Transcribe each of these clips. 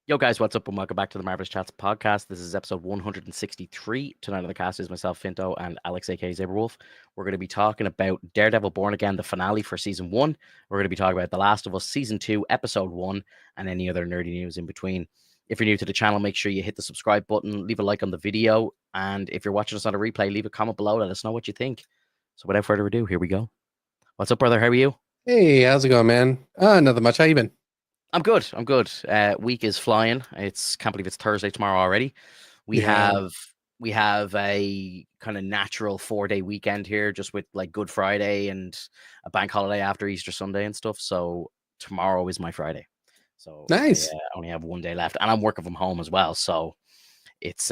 Yo, guys, what's up? And welcome back to the Marvelous Chats podcast. This is episode 163. Tonight on the cast is myself, Finto, and Alex, aka Zaberwolf. We're going to be talking about Daredevil Born Again, the finale for season 1. We're going to be talking about The Last of Us season 2, episode 1, and any other nerdy news in between. If you're new to the channel, make sure you hit the subscribe button, leave a like on the video, and if you're watching us on a replay, leave a comment below. Let us know what you think. So, without further ado, here we go. What's up, brother? How are you? Hey, how's it going, man? Nothing much. How you been? I'm good. I'm good. Week is flying. Can't believe it's Thursday tomorrow already. We Yeah. have a kind of natural 4-day weekend here, just with like Good Friday and a bank holiday after Easter Sunday and stuff. So tomorrow is my Friday. So Nice. I only have 1 day left, and I'm working from home as well. So it's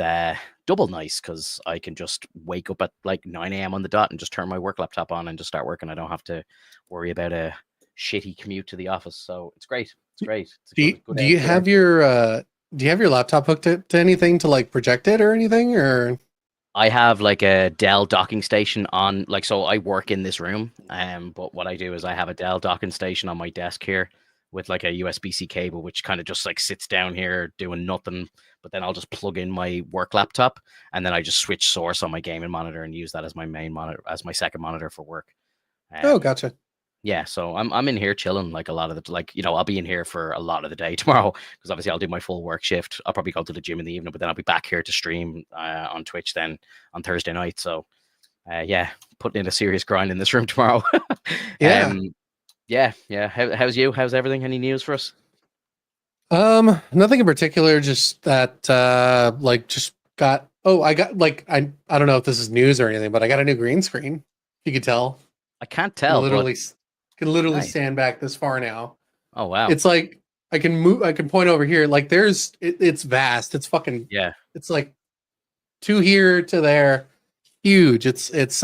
double nice because I can just wake up at like 9 a.m. on the dot and just turn my work laptop on and just start working. I don't have to worry about a shitty commute to the office. So it's great. It's great. It's a Do you, good, do you good have your laptop hooked to anything to like project it or anything? Or I have like a Dell docking station on, like, so I work in this room. But what I do is I have a Dell docking station on my desk here with like a USB-C cable, which kind of just like sits down here doing nothing. But then I'll just plug in my work laptop, and then I just switch source on my gaming monitor and use that as my main monitor, as my second monitor for work. oh, Um, gotcha. yeah, so I'm in here chilling like a lot of the, like, I'll be in here for a lot of the day tomorrow because obviously I'll do my full work shift. I'll probably go to the gym in the evening, but then I'll be back here to stream on Twitch then on Thursday night. So yeah, putting in a serious grind in this room tomorrow. Yeah. um yeah. How's you? How's everything? Any news for us? Nothing in particular. Just that like just got. Oh, I got like I don't know if this is news or anything, but I got a new green screen. You could tell. I can't Can tell, but literally can literally nice. stand back this far now. Oh wow. It's like I can move. I can point over here. Like it's vast. It's fucking. Yeah. It's like two here to there, huge. It's really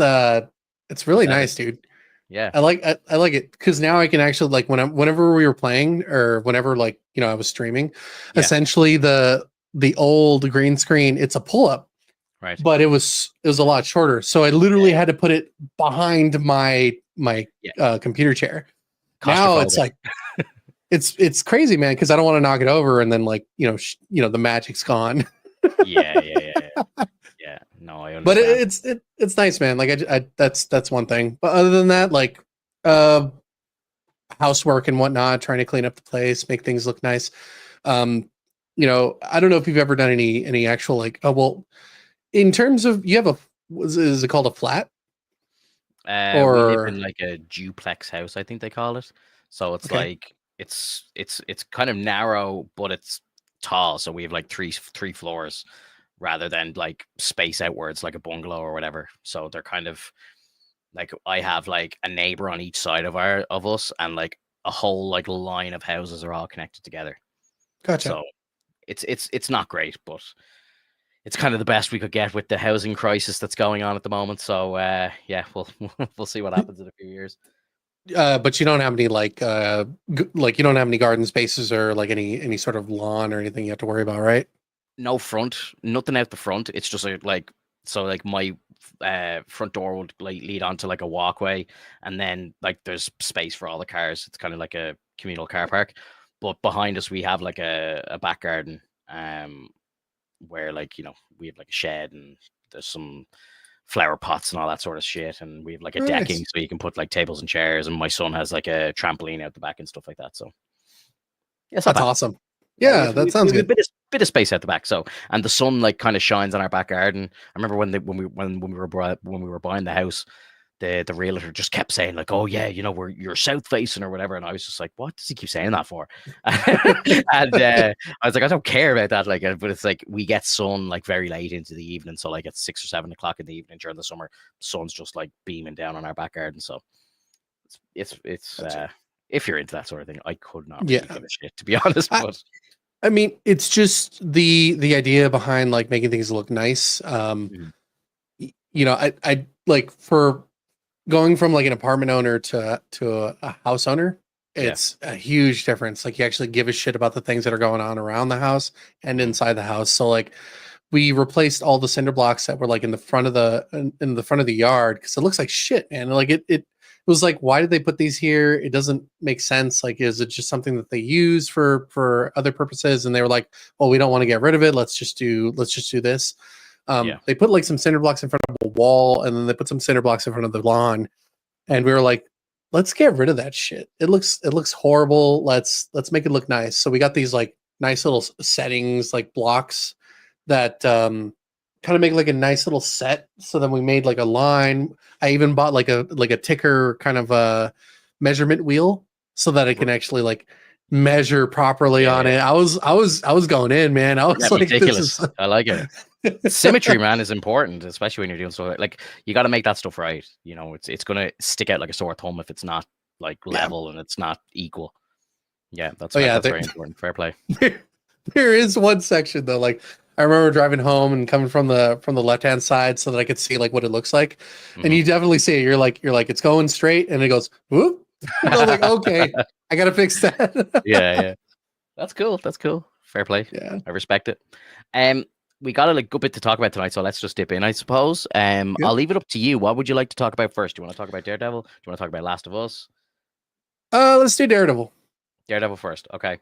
That is, nice, dude. yeah. I like it because now I can actually like whenever we were playing or whenever like I was streaming, Yeah. essentially the old green screen, it's a pull up, Right. but it was a lot shorter. So I literally had to put it behind my computer chair. Now it's like it's crazy, man, because I don't want to knock it over and then like the magic's gone. Yeah. Yeah. No, I understand. But it's nice, man. Like I that's one thing. But other than that, like housework and whatnot, trying to clean up the place, make things look nice. I don't know if you've ever done any actual like in terms of you have is it called a flat? We live in like a duplex house, I think they call it. So it's Okay. like it's kind of narrow, but it's tall. So we have like three floors rather than like space outwards like a bungalow or whatever. So they're kind of like, I have like a neighbor on each side of us, and like a whole like line of houses are all connected together. Gotcha. So it's not great, but it's kind of the best we could get with the housing crisis that's going on at the moment. So yeah, we'll see what happens in a few years. But you don't have any like you don't have any garden spaces or like any sort of lawn or anything you have to worry about, right? No front, nothing out the front. It's just like, so like my front door would like lead onto like a walkway, and then like there's space for all the cars. It's kind of like a communal car park. But behind us we have like a back garden, where like we have like a shed, and there's some flower pots and all that sort of shit, and we have like a decking Nice. so you can put like tables and chairs, and my son has like a trampoline out the back and stuff like that. So yeah, it's not That's bad. awesome. Yeah, Yeah, that we sounds have a good. bit of space out the back. So, and the sun like kind of shines on our back garden. I remember when we were buying the house, the realtor just kept saying like, "Oh yeah, you're south facing or whatever," and I was just like, "What does he keep saying that for?" And I was like, "I don't care about that." Like, but it's like we get sun like very late into the evening, so like at 6 or 7 o'clock in the evening during the summer, sun's just like beaming down on our back garden. So it's Gotcha. if you're into that sort of thing, I could not really Yeah. give a shit, to be honest. I, But I mean, it's just the idea behind like making things look nice. Mhm. I like for going from like an apartment owner to a house owner, Yeah. it's a huge difference. Like you actually give a shit about the things that are going on around the house and Mhm. inside the house. So like we replaced all the cinder blocks that were like in the front of the yard because it looks like shit, man. Like it was like, why did they put these here? It doesn't make sense. Like, is it just something that they use for other purposes? And they were like, well, we don't want to get rid of it. Let's just do this. They put like some cinder blocks in front of a wall, and then they put some cinder blocks in front of the lawn. And we were like, let's get rid of that shit. It looks horrible. Let's make it look nice. So we got these like nice little settings, like blocks that kind of make like a nice little set. So then we made like a line. I even bought like a ticker kind of a measurement wheel so that I can actually like measure properly on it. I was going in, man. I was like, ridiculous. This is... I like it. Symmetry, man, is important, especially when you're doing stuff like you got to make that stuff right. You know, it's gonna stick out like a sore thumb if it's not like level and it's not equal. Yeah, that's very important. Fair play. There is one section though, like I remember driving home and coming from the left hand side so that I could see like what it looks like, and you definitely see it. You're like it's going straight, and it goes whoop. And I'm like, okay, I gotta fix that. yeah, that's cool. Fair play. Yeah, I respect it. We got a good bit to talk about tonight, so let's just dip in, I suppose. I'll leave it up to you. What would you like to talk about first? Do you want to talk about Daredevil? Do you want to talk about Last of Us? Let's do Daredevil. Daredevil first, okay.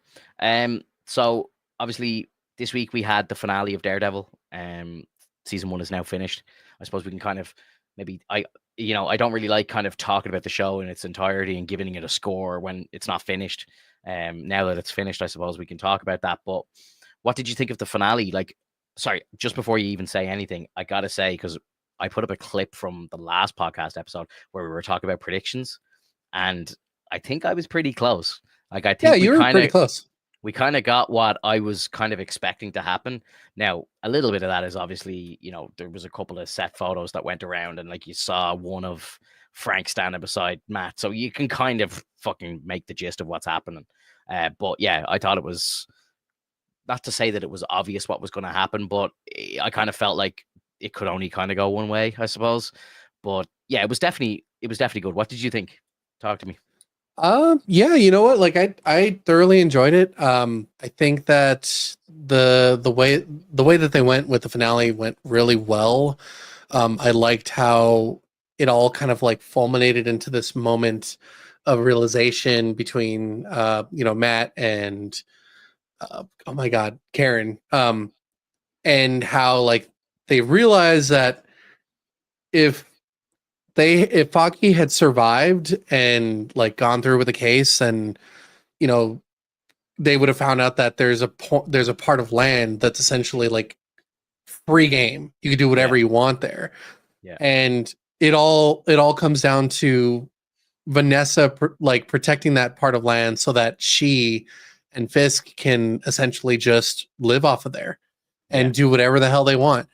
So obviously this week we had the finale of Daredevil. Season 1 is now finished. I suppose we can kind of I don't really like kind of talking about the show in its entirety and giving it a score when it's not finished. Now that it's finished, I suppose we can talk about that. But what did you think of the finale? Like, sorry, just before you even say anything, I gotta say, because I put up a clip from the last podcast episode where we were talking about predictions, and I think I was pretty close. Like, I think you were pretty close. We kind of got what I was kind of expecting to happen. Now, a little bit of that is obviously, there was a couple of set photos that went around, and like you saw one of Frank standing beside Matt, so you can kind of fucking make the gist of what's happening. But yeah, I thought it was, not to say that it was obvious what was going to happen, but I kind of felt like it could only kind of go one way, I suppose. But yeah, it was definitely good. What did you think? Talk to me. Yeah, you know what? Like I thoroughly enjoyed it. I think that the way that they went with the finale went really well. I liked how it all kind of like fulminated into this moment of realization between Matt and oh my god, Karen. And how like they realized that if Faki had survived and like gone through with the case, and they would have found out that there's a part of land that's essentially like free game. You can do whatever you want there. Yeah. And it all comes down to Vanessa protecting that part of land so that she and Fisk can essentially just live off of there and do whatever the hell they want.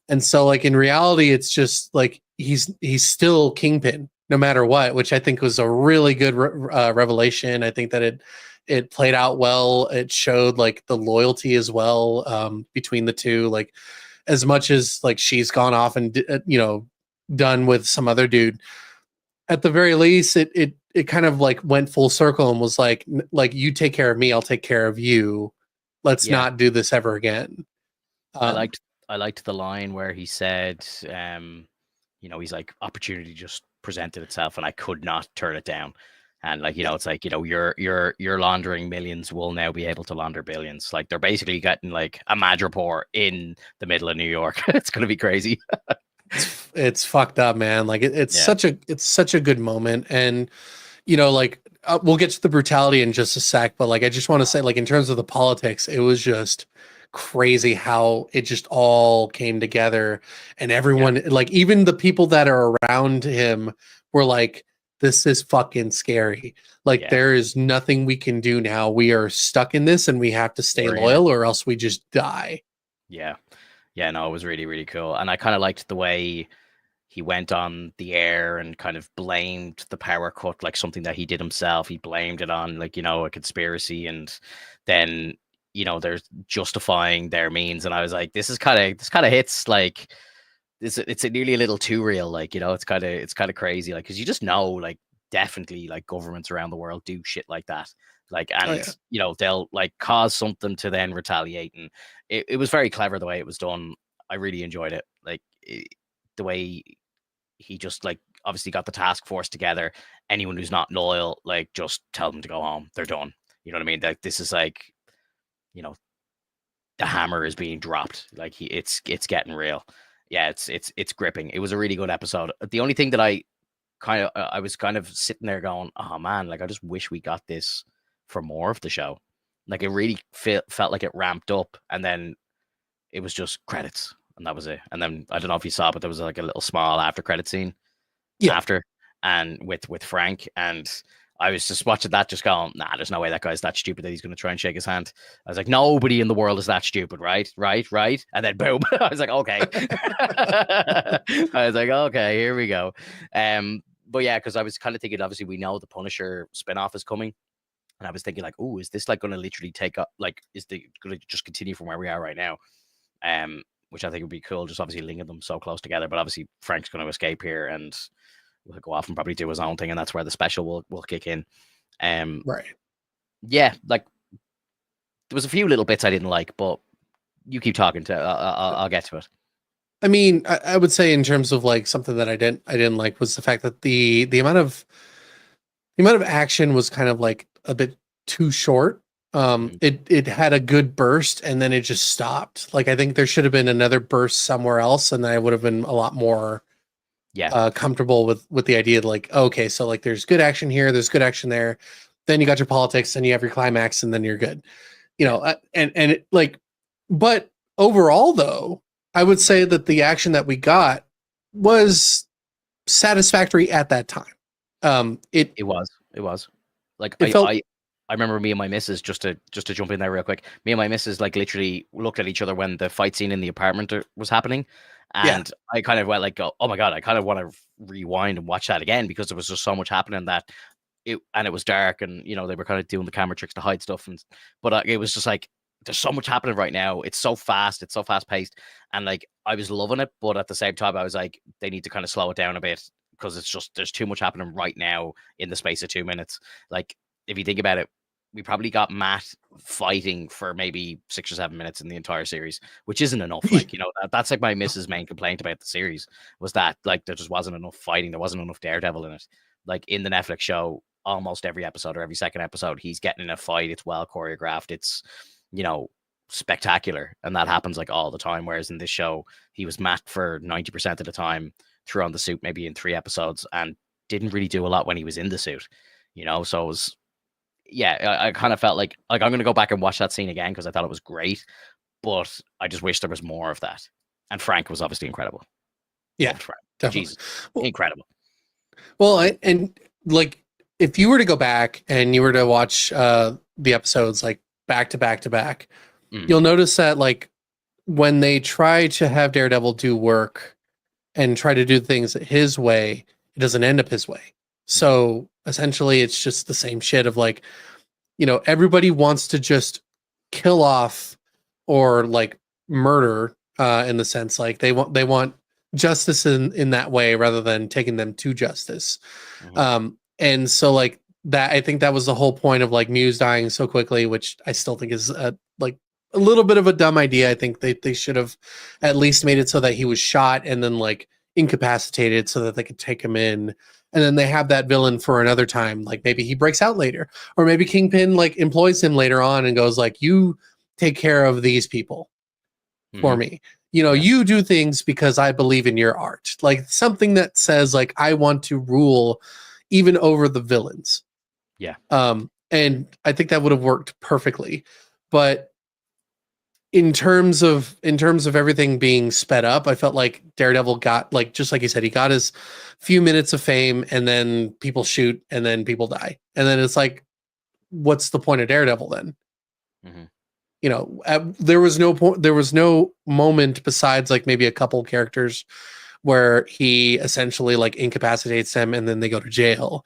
And so like in reality, it's just like he's still Kingpin no matter what, which I think was a really good revelation. I think that it played out well. It showed like the loyalty as well between the two. Like as much as like she's gone off and done with some other dude, at the very least, it kind of like went full circle and was like you take care of me, I'll take care of you. Let's not do this ever again. I liked the line where he said, he's like, opportunity just presented itself and I could not turn it down. And like, it's like, you're laundering millions, will now be able to launder billions. Like they're basically getting like a Madripoor in the middle of New York. It's going to be crazy. It's fucked up, man. Like it's such a good moment. And, we'll get to the brutality in just a sec, but like, I just want to say, like, in terms of the politics, it was just crazy how it just all came together, and everyone like even the people that are around him were like, this is fucking scary. Like there is nothing we can do now. We are stuck in this and we have to stay loyal or else we just die. Yeah. No, it was really, really cool. And I kind of liked the way he went on the air and kind of blamed the power cut like something that he did himself. He blamed it on like, a conspiracy, and then they're justifying their means. And I was like, this kind of hits like it's nearly a little too real. Like, it's kind of crazy. Like, cause you just know, like, definitely like governments around the world do shit like that. Like, and they'll like cause something to then retaliate. And it was very clever the way it was done. I really enjoyed it. Like the way he just like obviously got the task force together. Anyone who's not loyal, like, just tell them to go home. They're done. You know what I mean? Like, this is like, you know, the hammer is being dropped. Like, it's getting real. Yeah, it's gripping. It was a really good episode. The only thing that I was kind of sitting there going, oh man, like, I just wish we got this for more of the show. Like, it really felt like it ramped up, and then it was just credits, and that was it. And then I don't know if you saw, but there was like a little small after credit scene after, and with Frank, and I was just watching that, just going, nah, there's no way that guy's that stupid that he's going to try and shake his hand. I was like, nobody in the world is that stupid, right? And then boom, I was like, okay. I was like, okay, here we go. But yeah, because I was kind of thinking, obviously, we know the Punisher spinoff is coming. And I was thinking, like, oh, is this like going to literally take up, like, is the going to just continue from where we are right now? Which I think would be cool, just obviously linking them so close together. But obviously, Frank's going to escape here and will go off and probably do his own thing, and that's where the special will kick in. Right. Yeah, like, there was a few little bits I didn't like, but you keep talking to. I'll get to it. I mean, I would say in terms of like something that I didn't like was the fact that the amount of action was kind of like a bit too short. It had a good burst and then it just stopped. Like, I think there should have been another burst somewhere else, and I would have been a lot more comfortable with the idea of like, okay, so like there's good action here, there's good action there, then you got your politics, then you have your climax, and then you're good. You know, and it, like, but overall though, I would say that the action that we got was satisfactory at that time. It was. Like, I remember me and my missus, just to jump in there real quick. Me and my missus, like, literally looked at each other when the fight scene in the apartment was happening, and I kind of went like, "Oh my god!" I kind of want to rewind and watch that again, because there was just so much happening that it was dark, and you know, they were kind of doing the camera tricks to hide stuff, but it was just like, there's so much happening right now. It's so fast. It's so fast paced, and like, I was loving it, but at the same time, I was like, they need to kind of slow it down a bit, because it's just, there's too much happening right now in the space of 2 minutes. Like, if you think about it, we probably got Matt fighting for maybe 6 or 7 minutes in the entire series, which isn't enough. Like, you know, that's like my missus' main complaint about the series, was that, like, there just wasn't enough fighting. There wasn't enough Daredevil in it. Like, in the Netflix show, almost every episode or every second episode, he's getting in a fight. It's well choreographed. It's, you know, spectacular. And that happens like all the time. Whereas in this show, he was Matt for 90% of the time, threw on the suit maybe in 3 episodes, and didn't really do a lot when he was in the suit, you know? So it was, yeah, I kind of felt like I'm going to go back and watch that scene again, because I thought it was great, but I just wish there was more of that. And Frank was obviously incredible. Yeah, definitely. Jesus, incredible. Well, and like, if you were to go back and you were to watch the episodes like back to back to back, you'll notice that, like, when they try to have Daredevil do work and try to do things his way, it doesn't end up his way. So essentially, it's just the same shit of like, you know, everybody wants to just kill off or like murder, in the sense, like, they want justice in that way, rather than taking them to justice. And so, like, that, I think that was the whole point of like Muse dying so quickly, which I still think is like a little bit of a dumb idea. I think they should have at least made it so that he was shot and then like incapacitated, so that they could take him in. And then they have that villain for another time. Like, maybe he breaks out later, or maybe Kingpin like employs him later on and goes like, you take care of these people for me. You know, you do things because I believe in your art. Like, something that says like, I want to rule even over the villains. Yeah. And I think that would have worked perfectly. But in terms of everything being sped up, I felt like Daredevil got, like, just like you said, he got his few minutes of fame, and then people shoot, and then people die. And then it's like, what's the point of Daredevil then? You know, there was no moment besides like maybe a couple characters where he essentially like incapacitates them and then they go to jail.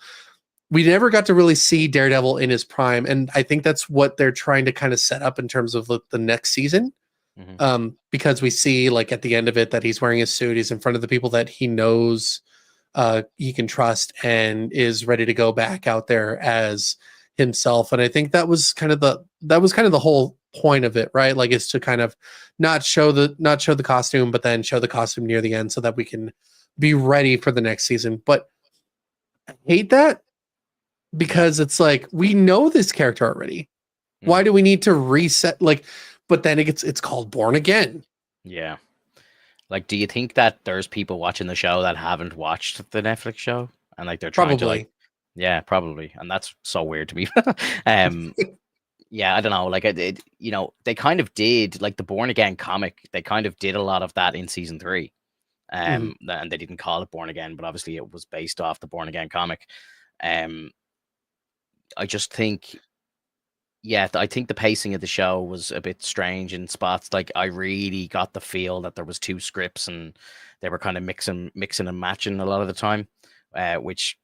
We never got to really see Daredevil in his prime, and I think that's what they're trying to kind of set up in terms of the next season. Because we see, like, at the end of it, that he's wearing his suit, he's in front of the people that he knows he can trust, and is ready to go back out there as himself. And I think that was kind of the whole point of it, right? Like, is to kind of not show the costume, but then show the costume near the end, so that we can be ready for the next season. But I hate that because it's like, we know this character already. Why do we need to reset? Like, but then it's called Born Again. Yeah. Like, do you think that there's people watching the show that haven't watched the Netflix show and like they're trying to like, yeah, probably, and that's so weird to me. Yeah, I don't know. Like, you know, they kind of did like the Born Again comic. They kind of did a lot of that in season 3. And they didn't call it Born Again, but obviously it was based off the Born Again comic. I just think, yeah, I think the pacing of the show was a bit strange in spots. Like, I really got the feel that there was 2 scripts and they were kind of mixing and matching a lot of the time, which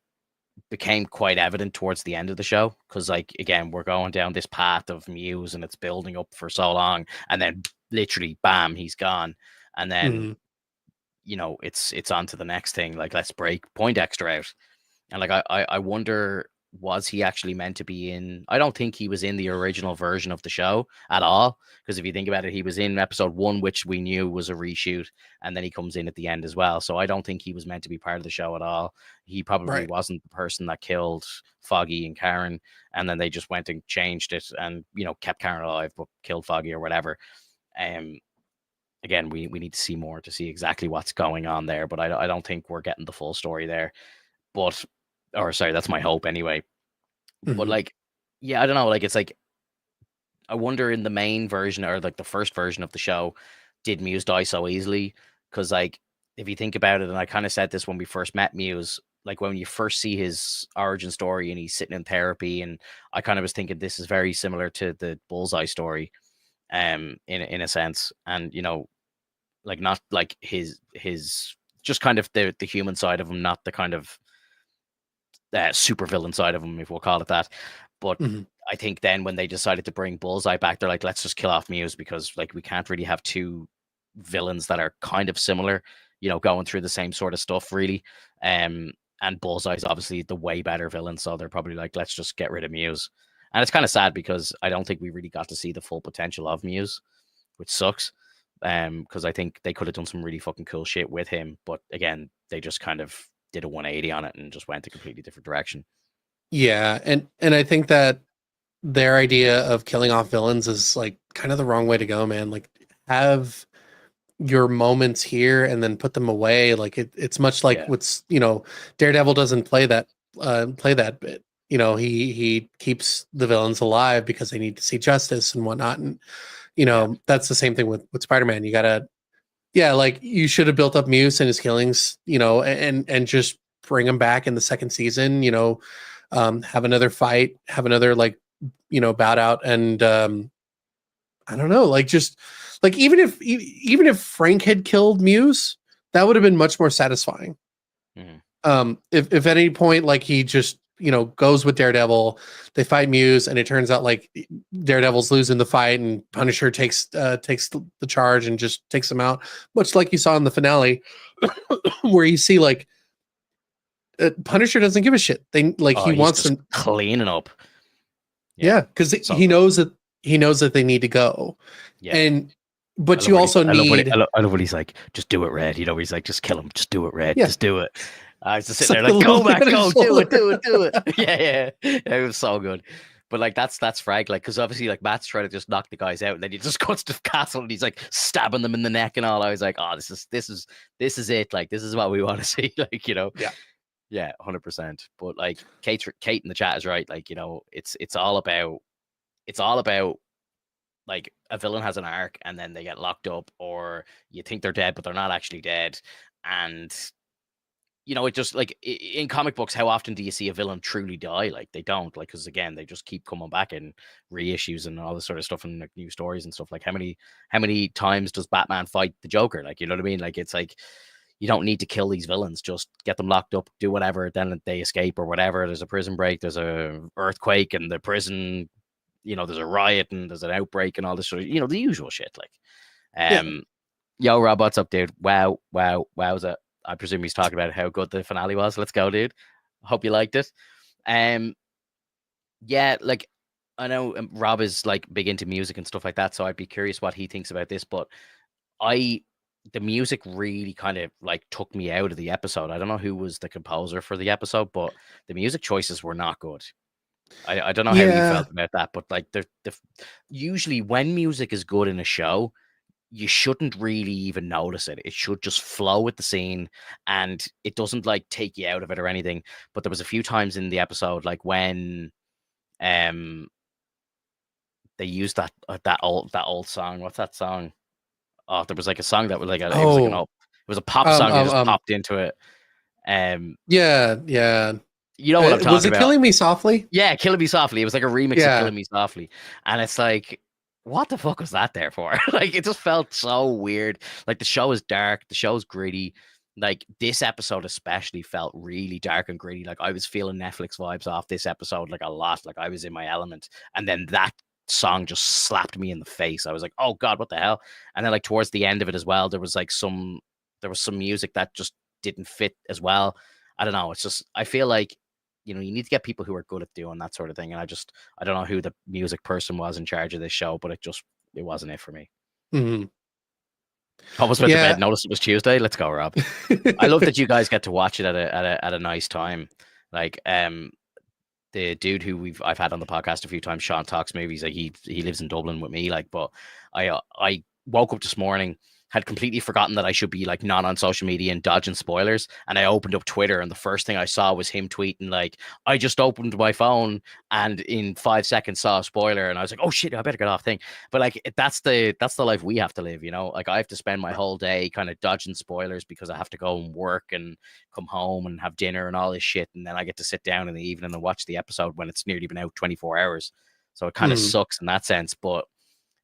became quite evident towards the end of the show. Because, like, again, we're going down this path of Muse and it's building up for so long, and then literally, bam, he's gone, and then you know it's on to the next thing. Like, let's break Poindexter out, and like I wonder, was he actually meant to be in? I don't think he was in the original version of the show at all. Because if you think about it, he was in episode 1, which we knew was a reshoot, and then he comes in at the end as well. So I don't think he was meant to be part of the show at all. He probably wasn't the person that killed Foggy and Karen, and then they just went and changed it and, you know, kept Karen alive but killed Foggy or whatever. Again, we need to see more to see exactly what's going on there, but I don't think we're getting the full story there. But, or sorry, that's my hope anyway. But like, yeah, I don't know. Like, it's like, I wonder in the main version or like the first version of the show, did Muse die so easily? Because like, if you think about it, and I kind of said this when we first met Muse, like when you first see his origin story and he's sitting in therapy, and I kind of was thinking this is very similar to the Bullseye story, in a sense, and you know, like not like his just kind of the human side of him, not the kind of super villain side of him, if we'll call it that. But I think then when they decided to bring Bullseye back, they're like, let's just kill off Muse, because like we can't really have 2 villains that are kind of similar, you know, going through the same sort of stuff, really. And Bullseye's obviously the way better villain, so they're probably like, let's just get rid of Muse. And it's kind of sad because I don't think we really got to see the full potential of Muse, which sucks. Because I think they could have done some really fucking cool shit with him, but again, they just kind of did a 180 on it and just went a completely different direction. Yeah, and I think that their idea of killing off villains is like kind of the wrong way to go, man. Like, have your moments here and then put them away. Like, it's much like what's, you know, Daredevil doesn't play that bit. You know, he keeps the villains alive because they need to see justice and whatnot. And you know, that's the same thing with Spider-Man. You gotta, like, you should have built up Muse and his killings, you know, and just bring him back in the second season, you know, have another fight, have another, like, you know, bout out. And I don't know, like, just like, even if Frank had killed Muse, that would have been much more satisfying. If at any point, like, he just, you know, goes with Daredevil, they fight Muse, and it turns out like Daredevil's losing the fight, and Punisher takes the charge and just takes him out, much like you saw in the finale, where you see like Punisher doesn't give a shit. He wants them cleaning up. Yeah, because he knows that they need to go. Yeah, but you also need. I love what he's like. Just do it, Red. You know, he's like, just kill him. Just do it, Red. Just do it. I was just sitting there like, go back, go, do it. Yeah. It was so good. But like, that's Frag, like, because obviously, like, Matt's trying to just knock the guys out, and then he just goes to the castle and he's like stabbing them in the neck and all. I was like, oh, this is it. Like, this is what we want to see. Like, you know, yeah, 100%. But like, Kate in the chat is right. Like, you know, it's all about like, a villain has an arc and then they get locked up, or you think they're dead but they're not actually dead. And you know, it just, like, in comic books, how often do you see a villain truly die? Like, they don't, like, because again, they just keep coming back in reissues and all this sort of stuff, and like new stories and stuff. Like, how many times does Batman fight the Joker? Like, you know what I mean? Like, it's like, you don't need to kill these villains, just get them locked up, do whatever, then they escape or whatever. There's a prison break, there's a earthquake and the prison, you know, there's a riot and there's an outbreak and all this sort of, you know, the usual shit. Like, yo, Rob, what's up, dude? Wowza. I presume he's talking about how good the finale was. Let's go, dude. Hope you liked it. Yeah, like, I know Rob is like big into music and stuff like that, so I'd be curious what he thinks about this. But I the music really kind of like took me out of the episode. I don't know who was the composer for the episode, but the music choices were not good. I don't know how you Yeah. felt about that, but like usually when music is good in a show, you shouldn't really even notice it. It should just flow with the scene and it doesn't like take you out of it or anything. But there was a few times in the episode, like when um they used that old song. What's that song? Oh, there was like a song that was like it was like Oh. it was a pop song that just popped into it. Yeah, yeah. You know what I'm Was talking it about? Killing Me Softly? Yeah, Killing Me Softly. It was like a remix of Yeah. Killing Me Softly. And it's like, what the fuck was that there for? Like, it just felt so weird. Like, the show is dark, the show's gritty. Like, this episode especially felt really dark and gritty. Like, I was feeling Netflix vibes off this episode, like, a lot. Like, I was in my element. And then that song just slapped me in the face. I was like, oh God, what the hell? And then, like, towards the end of it as well, there was some music that just didn't fit as well. I don't know. It's just, I feel like, you need to get people who are good at doing that sort of thing. And I don't know who the music person was in charge of this show, but it wasn't it for me. Mm-hmm. Almost went to bed. Noticed it was Tuesday. Let's go, Rob. I love that you guys get to watch it at a nice time. Like the dude who I've had on the podcast a few times, Sean Talks Movies. Like he lives in Dublin with me. Like, but I woke up this morning, had completely forgotten that I should be like not on social media and dodging spoilers. And I opened up Twitter and the first thing I saw was him tweeting like, I just opened my phone and in 5 seconds saw a spoiler. And I was like, oh shit, I better get off thing. But like, that's the life we have to live, like I have to spend my whole day kind of dodging spoilers because I have to go and work and come home and have dinner and all this shit. And then I get to sit down in the evening and watch the episode when it's nearly been out 24 hours. So it kind of sucks in that sense. But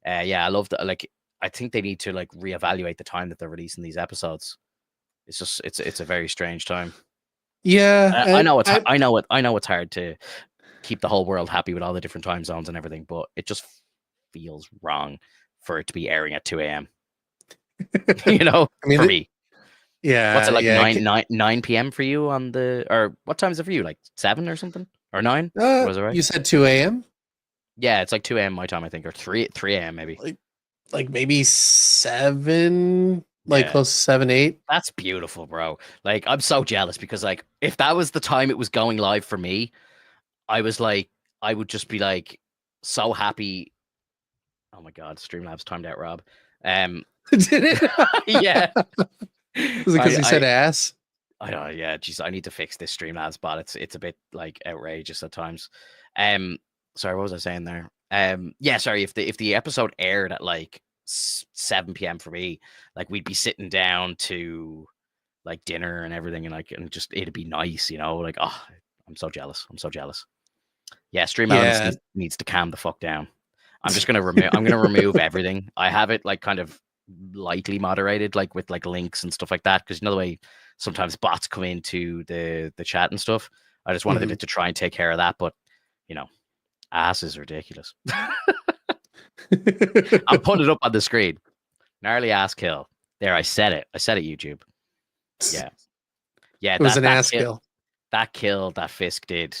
yeah, I love that. Like, I think they need to like reevaluate the time that they're releasing these episodes. It's just it's a very strange time. Yeah, I know it's hard to keep the whole world happy with all the different time zones and everything, but it just feels wrong for it to be airing at 2 a.m. I mean, for me. Yeah. What's it like 9 p.m. for you on or what time is it for you? Like 7 or something? Or 9? Was it right? You said 2 a.m.? Yeah, it's like 2 a.m. my time, I think, or 3 a.m. maybe. Like maybe 7, like close to 7, 8. That's beautiful, bro. Like, I'm so jealous because like if that was the time it was going live for me, I would just be like so happy. Oh my god, Streamlabs timed out Rob. Did it? Yeah. Was it because he said ass? I know, yeah. Geez, I need to fix this Streamlabs bot. It's a bit like outrageous at times. Sorry, what was I saying there? Yeah, sorry. If the episode aired at like 7 p.m. for me, like we'd be sitting down to like dinner and everything, and just it'd be nice, like, oh, I'm so jealous. Yeah, Stream Elements needs to calm the fuck down. I'm just gonna remove everything. I have it like kind of lightly moderated, like with like links and stuff like that, because the way sometimes bots come into the chat and stuff. I just wanted it to try and take care of that, but ass is ridiculous. I'm putting it up on the screen. Gnarly ass kill. There, I said it, YouTube. Yeah. It was an ass kill. That kill that Fisk did,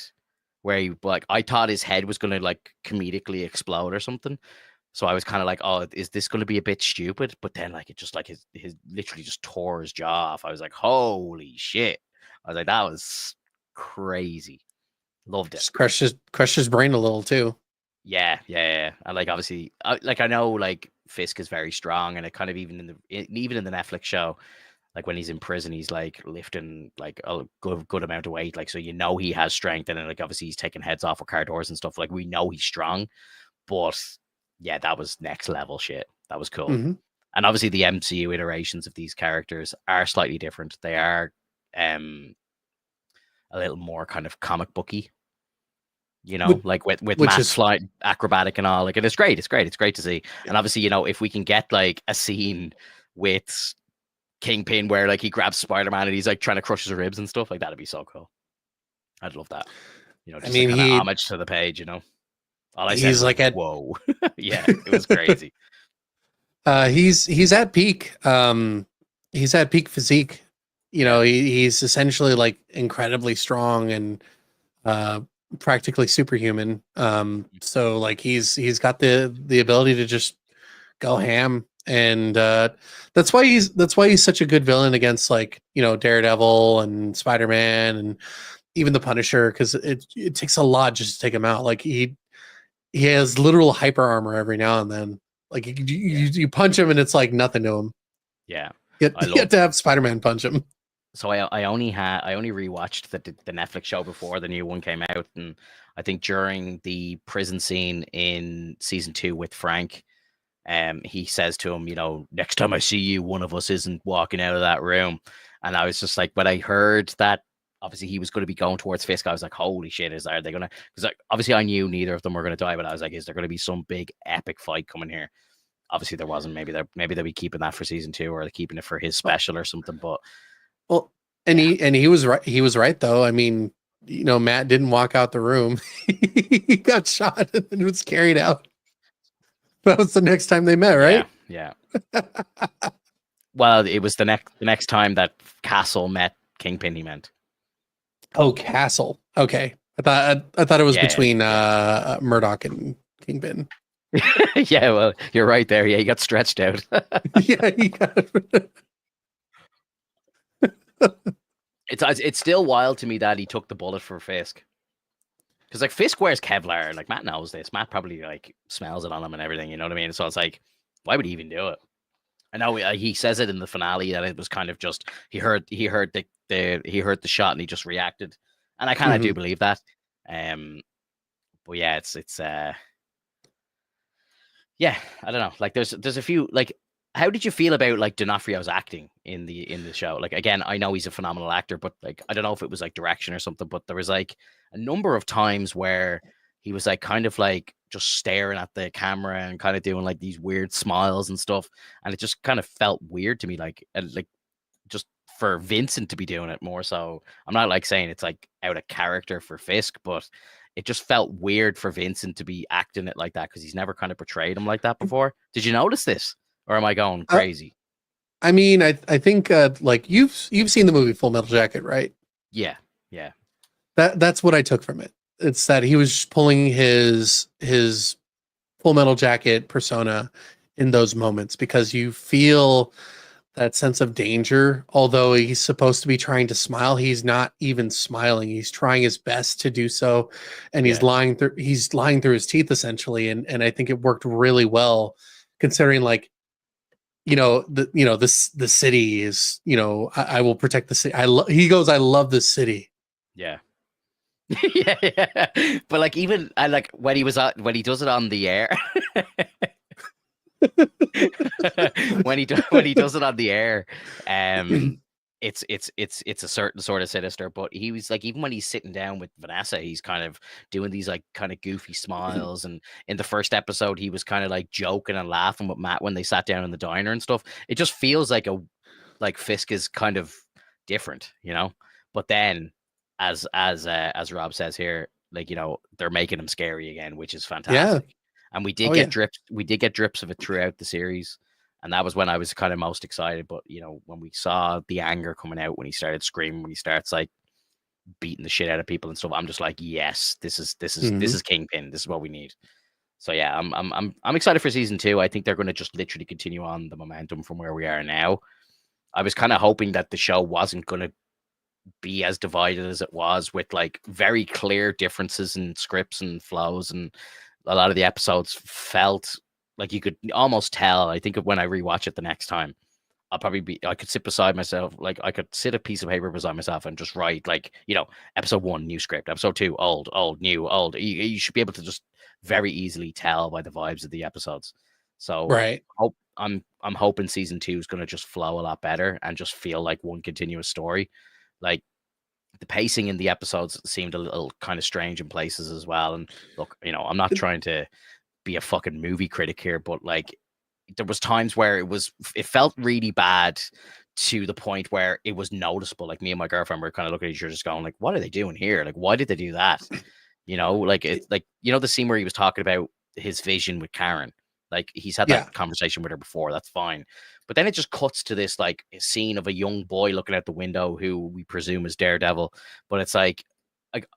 where he, like, I thought his head was gonna like comedically explode or something. So I was kind of like, oh, is this gonna be a bit stupid? But then like it just like his literally just tore his jaw off. I was like, holy shit. I was like, that was crazy. Loved it. Just crushed his brain a little too. Yeah. And like obviously, I know like Fisk is very strong, and it kind of even in the Netflix show, like when he's in prison, he's like lifting like a good amount of weight, like, so he has strength, and then like obviously he's taking heads off with car doors and stuff. Like, we know he's strong, but yeah, that was next level shit. That was cool. And obviously the MCU iterations of these characters are slightly different. They are a little more kind of comic booky, like with Matt's flight acrobatic and all. Like, and it's great. It's great to see. And obviously, if we can get like a scene with Kingpin where like he grabs Spider-Man and he's like trying to crush his ribs and stuff, like, that'd be so cool. I'd love that. Just kind of homage to the page, All I said was like, whoa. Yeah, it was crazy. He's at peak. He's at peak physique. He's essentially like incredibly strong and practically superhuman. So like he's got the ability to just go ham. and that's why he's such a good villain against, like, Daredevil and Spider-Man and even the Punisher, because it takes a lot just to take him out. Like, he has literal hyper armor every now and then. Like, you punch him and it's like nothing to him. Yeah, you have to have Spider-Man punch him. So I only rewatched the Netflix show before the new one came out, and I think during the prison scene in season 2 with Frank, he says to him, next time I see you, one of us isn't walking out of that room. And I was just like, when I heard that, obviously he was going to be going towards Fisk, I was like, holy shit, are they going to? Because obviously I knew neither of them were going to die, but I was like, is there going to be some big epic fight coming here? Obviously there wasn't. Maybe they'll be keeping that for season 2, or they're keeping it for his special or something. But well, and he was right. He was right though. I mean, Matt didn't walk out the room. He got shot and was carried out. That was the next time they met, right? Yeah. Well, it was the next time that Castle met Kingpin. He meant. Oh, Castle. Okay, I thought it was between Murdoch and Kingpin. Yeah, well, you're right there. Yeah, he got stretched out. Yeah, he got. It's still wild to me that he took the bullet for Fisk. Because, like, Fisk wears Kevlar. Like, Matt knows this. Matt probably, like, smells it on him and everything. You know what I mean? So it's like, why would he even do it? I know he says it in the finale that it was kind of just he heard the shot and he just reacted, and I kind of do believe that. But yeah, it's yeah, I don't know. Like, there's a few, like, how did you feel about, like, D'Onofrio's acting in the show? Like, again, I know he's a phenomenal actor, but, like, I don't know if it was like direction or something, but there was like a number of times where he was like kind of like just staring at the camera and kind of doing like these weird smiles and stuff, and it just kind of felt weird to me, like just for Vincent to be doing it more so. I'm not like saying it's like out of character for Fisk, but it just felt weird for Vincent to be acting it like that because he's never kind of portrayed him like that before. Did you notice this? Or am I going crazy? I mean, I think like you've seen the movie Full Metal Jacket, right? Yeah. That's what I took from it. It's that he was pulling his Full Metal Jacket persona in those moments because you feel that sense of danger. Although he's supposed to be trying to smile, he's not even smiling. He's trying his best to do so, and he's lying through his teeth essentially. And I think it worked really well, considering, like, the city is, I will protect the city. He goes, I love this city. Yeah. Yeah. But like, even I like when he does it on the air. when he does it on the air, it's a certain sort of sinister, but he was like, even when he's sitting down with Vanessa, he's kind of doing these like kind of goofy smiles. And in the first episode, he was kind of like joking and laughing with Matt when they sat down in the diner and stuff. It just feels like Fisk is kind of different, But then, as Rob says here, like, they're making him scary again, which is fantastic. Yeah. And we did get drips. We did get drips of it throughout the series, and that was when I was kind of most excited. But when we saw the anger coming out, when he started screaming, when he starts like beating the shit out of people and stuff, I'm just like, yes, this is Kingpin. This is what we need. So yeah, I'm excited for season 2. I think they're going to just literally continue on the momentum from where we are now. I was kind of hoping that the show wasn't going to be as divided as it was, with like very clear differences in scripts and flows, and a lot of the episodes felt like you could almost tell. I think when I rewatch it the next time, I could sit beside myself, like I could sit a piece of paper beside myself and just write, like, episode 1, new script, episode 2, old, new, old. You should be able to just very easily tell by the vibes of the episodes. So right. I'm hoping season 2 is going to just flow a lot better and just feel like one continuous story. Like, the pacing in the episodes seemed a little kind of strange in places as well. And look, I'm not trying to be a fucking movie critic here, but like, there was times where it felt really bad to the point where it was noticeable. Like, me and my girlfriend were kind of looking at each other just going like, what are they doing here? Like, why did they do that? Like, it's like, the scene where he was talking about his vision with Karen. Like, he's had that conversation with her before. That's fine. But then it just cuts to this like scene of a young boy looking out the window who we presume is Daredevil. But it's like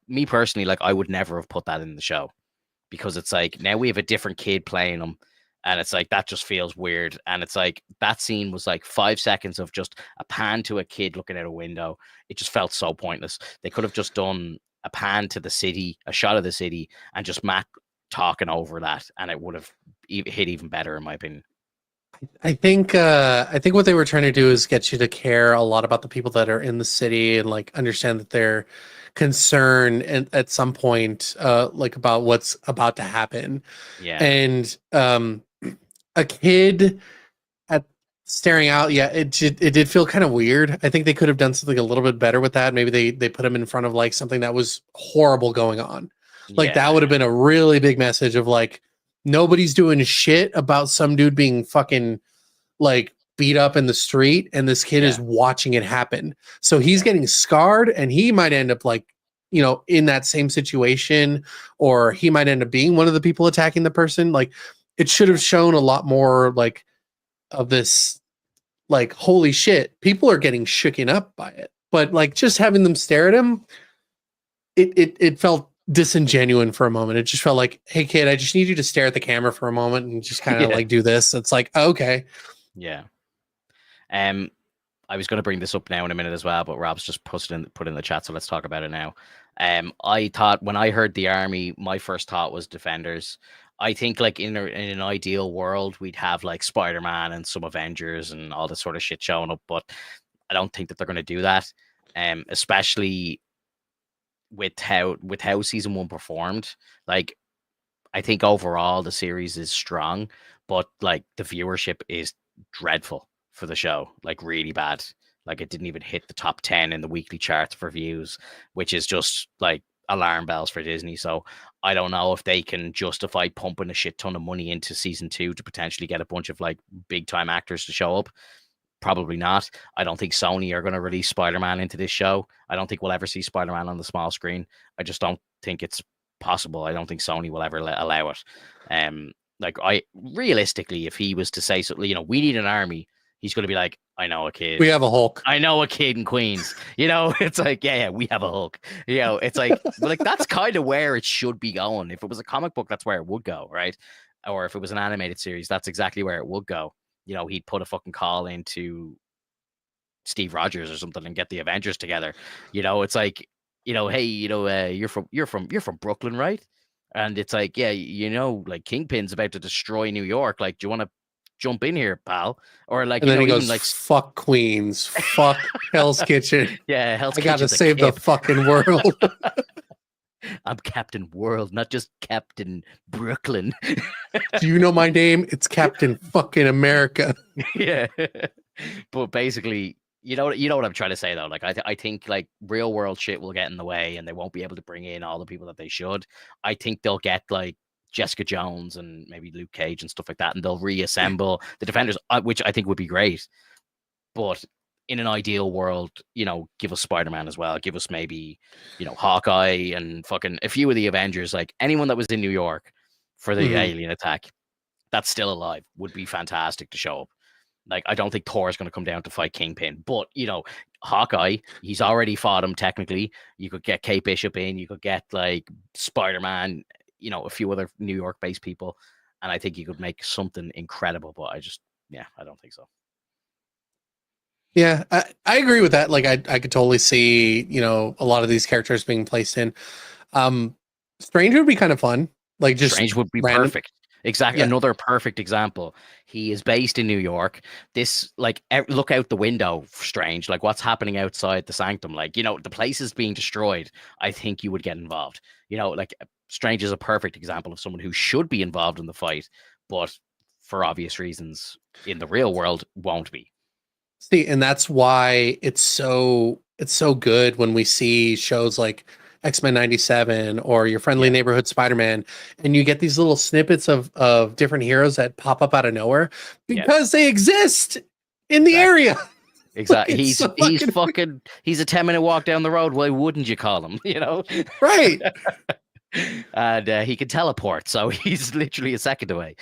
me personally, like, I would never have put that in the show, because it's like, now we have a different kid playing him. And it's like, that just feels weird. And it's like, that scene was like 5 seconds of just a pan to a kid looking out a window. It just felt so pointless. They could have just done a pan to the city, a shot of the city, and just Matt talking over that, and it would have hit even better, in my opinion. I think what they were trying to do is get you to care a lot about the people that are in the city and like understand that they're concerned at some point like about what's about to happen. Yeah. And a kid at staring out, yeah, it did feel kind of weird. I think they could have done something a little bit better with that. Maybe they put him in front of like something that was horrible going on. Like that would have been a really big message of like, nobody's doing shit about some dude being fucking like beat up in the street, and this kid is watching it happen. So he's getting scarred, and he might end up like, you know, in that same situation, or he might end up being one of the people attacking the person. Like it should have shown a lot more like of this, like, holy shit, people are getting shooken up by it. But like just having them stare at him, it felt disingenuous for a moment. It just felt like, hey kid, I just need you to stare at the camera for a moment and just kind of like do this. It's like, okay. Yeah. I was going to bring this up now in a minute as well, but Rob's just put in the chat, so let's talk about it now. I thought when I heard the army, my first thought was Defenders. I think like in an ideal world, we'd have like Spider-Man and some Avengers and all this sort of shit showing up, but I don't think that they're going to do that. Especially with how season 1 performed. Like, I think overall the series is strong, but like the viewership is dreadful for the show, like really bad. Like it didn't even hit the top 10 in the weekly charts for views, which is just like alarm bells for Disney. So I don't know if they can justify pumping a shit ton of money into season 2 to potentially get a bunch of like big time actors to show up. Probably not. I don't think Sony are going to release Spider-Man into this show. I don't think we'll ever see Spider-Man on the small screen. I just don't think it's possible. I don't think Sony will ever allow it. Like I realistically, if he was to say so, you know, we need an army, he's going to be like, I know a kid. We have a Hulk. I know a kid in Queens. You know, it's like, yeah, we have a Hulk. You know, it's like that's kind of where it should be going. If it was a comic book, that's where it would go, right? Or if it was an animated series, that's exactly where it would go. You know, he'd put a fucking call into Steve Rogers or something and get the Avengers together. You know, it's like, you know, hey, you know, you're from Brooklyn, right? And it's like, yeah, you know, like Kingpin's about to destroy New York. Like, do you want to jump in here, pal? Or like, and then you know, he goes, even like, fuck Queens, fuck Hell's Kitchen. Yeah, Hell's Kitchen. I gotta save the fucking world. I'm Captain World, not just Captain Brooklyn. Do you know my name? It's Captain fucking America. Yeah. But basically, you know what I'm trying to say though. Like I think like real world shit will get in the way and they won't be able to bring in all the people that they should. I think they'll get like Jessica Jones and maybe Luke Cage and stuff like that, and they'll reassemble the Defenders, which I think would be great. But in an ideal world, you know, give us Spider-Man as well. Give us maybe, you know, Hawkeye and fucking a few of the Avengers. Like anyone that was in New York for the alien attack that's still alive would be fantastic to show up. Like, I don't think Thor is going to come down to fight Kingpin, but, you know, Hawkeye, he's already fought him technically. You could get Kate Bishop in, you could get like Spider-Man, you know, a few other New York-based people, and I think you could make something incredible, but I don't think so. Yeah, I agree with that. Like, I could totally see, you know, a lot of these characters being placed in. Strange would be kind of fun. Like, just Strange would be perfect. Exactly. Yeah. Another perfect example. He is based in New York. This, like, look out the window, Strange. Like, what's happening outside the Sanctum? Like, you know, the place is being destroyed. I think you would get involved. You know, like, Strange is a perfect example of someone who should be involved in the fight, but for obvious reasons, in the real world, won't be. See, and that's why it's so good when we see shows like X-Men 97 or Your Friendly Neighborhood Spider-Man, and you get these little snippets of different heroes that pop up out of nowhere because they exist in the area. Exactly. He's a 10-minute walk down the road. Why wouldn't you call him? You know? Right. And he can teleport, so he's literally a second away.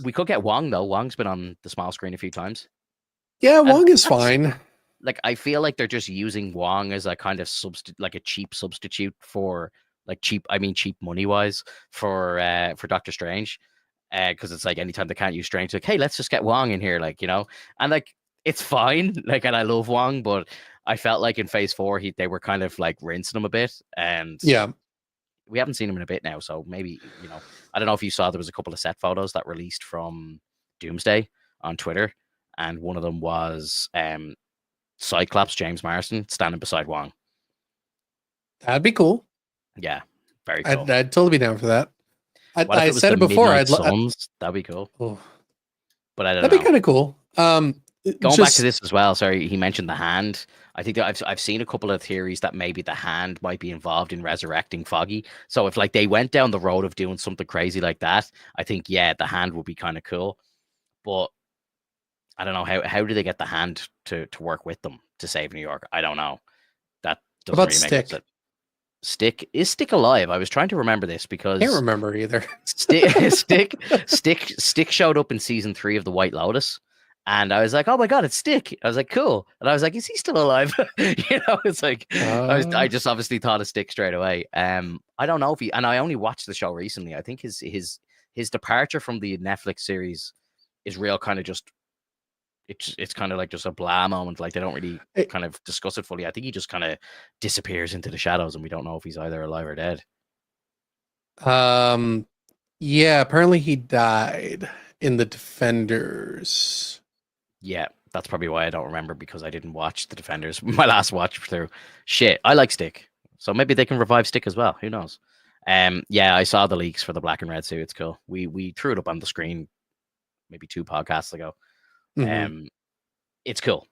We could get Wong though. Wong's been on the small screen a few times. Yeah, Wong is fine. Like, I feel like they're just using Wong as a kind of like a cheap substitute for like cheap money wise for Doctor Strange. because it's like anytime they can't use strength, like, hey, let's just get Wong in here, like, and like it's fine, like, and I love Wong, but I felt like in phase 4 they were kind of like rinsing him a bit, and Yeah. we haven't seen him in a bit now, so maybe, I don't know if you saw there was a couple of set photos that released from Doomsday on Twitter, and one of them was Cyclops James Marsden standing beside Wong. That'd be cool. Yeah, very cool. I'd totally be down for that. I it said it before. That'd be cool. Oh, but I don't that'd know. be kind of cool. Going back to this as well. Sorry, he mentioned the hand. I think that I've seen a couple of theories that maybe the hand might be involved in resurrecting Foggy. So if like they went down the road of doing something crazy like that, I think the hand would be kind of cool. But I don't know how do they get the hand to work with them to save New York? I don't know. That doesn't really make sense. Stick alive? I was trying to remember this because I can't remember either. Stick showed up in season 3 of The White Lotus, and I was like, oh my god, it's Stick. I was like, cool, and I was like, is he still alive? It's like I just obviously thought of Stick straight away. I don't know if and I only watched the show recently. I think his departure from the Netflix series is real kind of just. It's kind of like just a blah moment. Like they don't really kind of discuss it fully. I think he just kind of disappears into the shadows, and we don't know if he's either alive or dead. Yeah, apparently he died in the Defenders. Yeah, that's probably why I don't remember, because I didn't watch the Defenders. My last watch through. Shit, I like Stick, so maybe they can revive Stick as well. Who knows? Yeah, I saw the leaks for the black and red suit. It's cool. We threw it up on the screen maybe 2 podcasts ago. Mm-hmm. It's cool,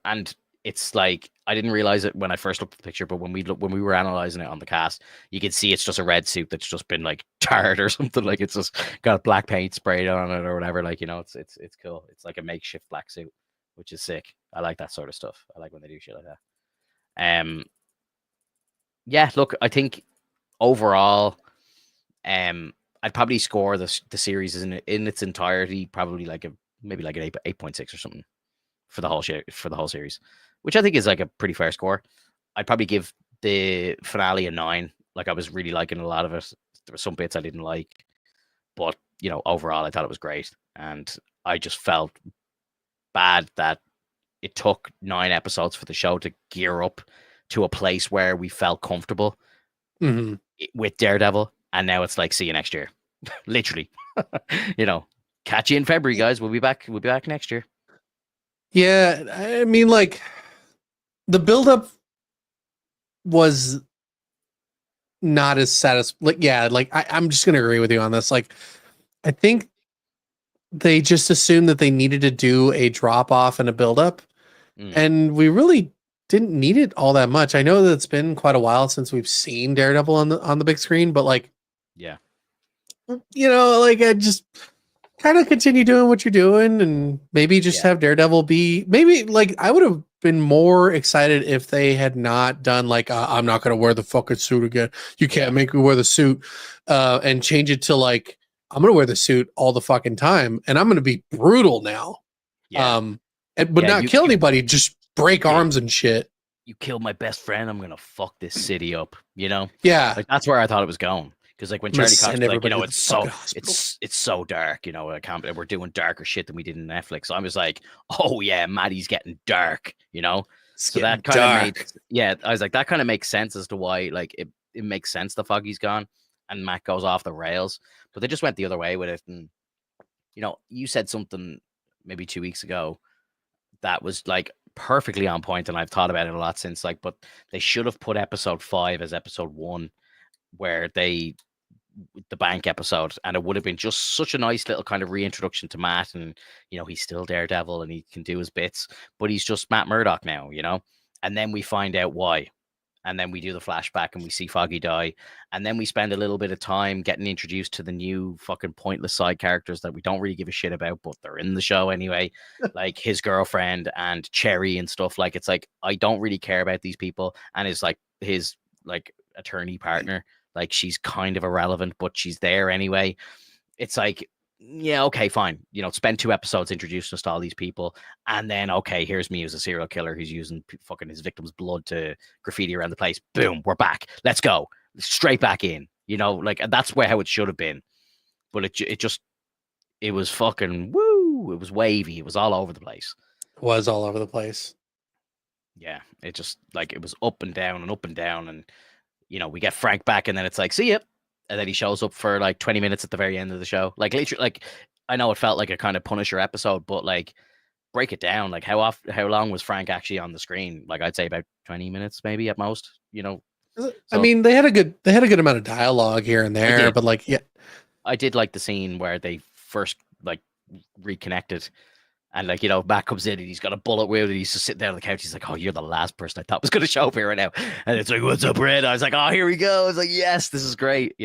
and it's like I didn't realize it when I first looked at the picture, but when we were analyzing it on the cast, you can see it's just a red suit that's just been like tarred or something. Like it's just got black paint sprayed on it or whatever. Like it's cool. It's like a makeshift black suit, which is sick. I like that sort of stuff. I like when they do shit like that. Yeah, look, I think overall, I'd probably score the series in its entirety probably like maybe like an 8.6 or something for the whole series, which I think is like a pretty fair score. I'd probably give the finale a 9. Like I was really liking a lot of it. There were some bits I didn't like, but overall I thought it was great, and I just felt bad that it took 9 episodes for the show to gear up to a place where we felt comfortable with Daredevil, and now it's like, see you next year. Literally. Catch you in February, guys. We'll be back next year. Yeah, I mean, like, the buildup was not as satisfying. I'm just gonna agree with you on this. Like, I think they just assumed that they needed to do a drop off and a buildup, and we really didn't need it all that much. I know that it's been quite a while since we've seen Daredevil on the big screen, but like, yeah, like I just kind of continue doing what you're doing, and maybe just have Daredevil be like, I would have been more excited if they had not done like, I'm not going to wear the fucking suit again. You can't make me wear the suit, and change it to like, I'm going to wear the suit all the fucking time, and I'm going to be brutal now. Yeah. But not kill anybody, just break arms and shit. You killed my best friend. I'm going to fuck this city up, Yeah. Like that's where I thought it was going. Because like when Charlie Cox was like, it's so dark, I can't. We're doing darker shit than we did in Netflix. So I was like, oh yeah, Maddie's getting dark, So that kind of made, I was like, that kind of makes sense as to why, like, it makes sense the Foggy's gone and Matt goes off the rails. But they just went the other way with it, and you said something maybe 2 weeks ago that was like perfectly on point, and I've thought about it a lot since. Like, but they should have put episode 5 as episode 1, where the bank episode, and it would have been just such a nice little kind of reintroduction to Matt, and he's still Daredevil and he can do his bits, but he's just Matt Murdock now, and then we find out why, and then we do the flashback and we see Foggy die, and then we spend a little bit of time getting introduced to the new fucking pointless side characters that we don't really give a shit about, but they're in the show anyway, like his girlfriend and Cherry and stuff. Like, it's like, I don't really care about these people, and his attorney partner, like, she's kind of irrelevant, but she's there anyway. It's like, yeah, okay, fine. Spend 2 episodes introducing us to all these people, and then, okay, here's me as a serial killer who's using fucking his victim's blood to graffiti around the place. Boom, we're back. Let's go. Straight back in. Like, that's how it should have been. But it just it was fucking woo. It was wavy. It was all over the place. Was all over the place. Yeah, it just like it was up and down and up and down, and we get Frank back, and then it's like, see ya, and then he shows up for like 20 minutes at the very end of the show. Like literally, like I know it felt like a kind of Punisher episode, but like break it down. Like how long was Frank actually on the screen? Like I'd say about 20 minutes, maybe at most. I So mean, they had a good amount of dialogue here and I there, did. but like, yeah, I did like the scene where they first like reconnected. And like, Matt comes in and he's got a bullet wound and he's just sitting there on the couch. He's like, "Oh, you're the last person I thought was going to show up here right now." And it's like, "What's up, Red?" I was like, "Oh, here we go." I was like, "Yes, this is great,"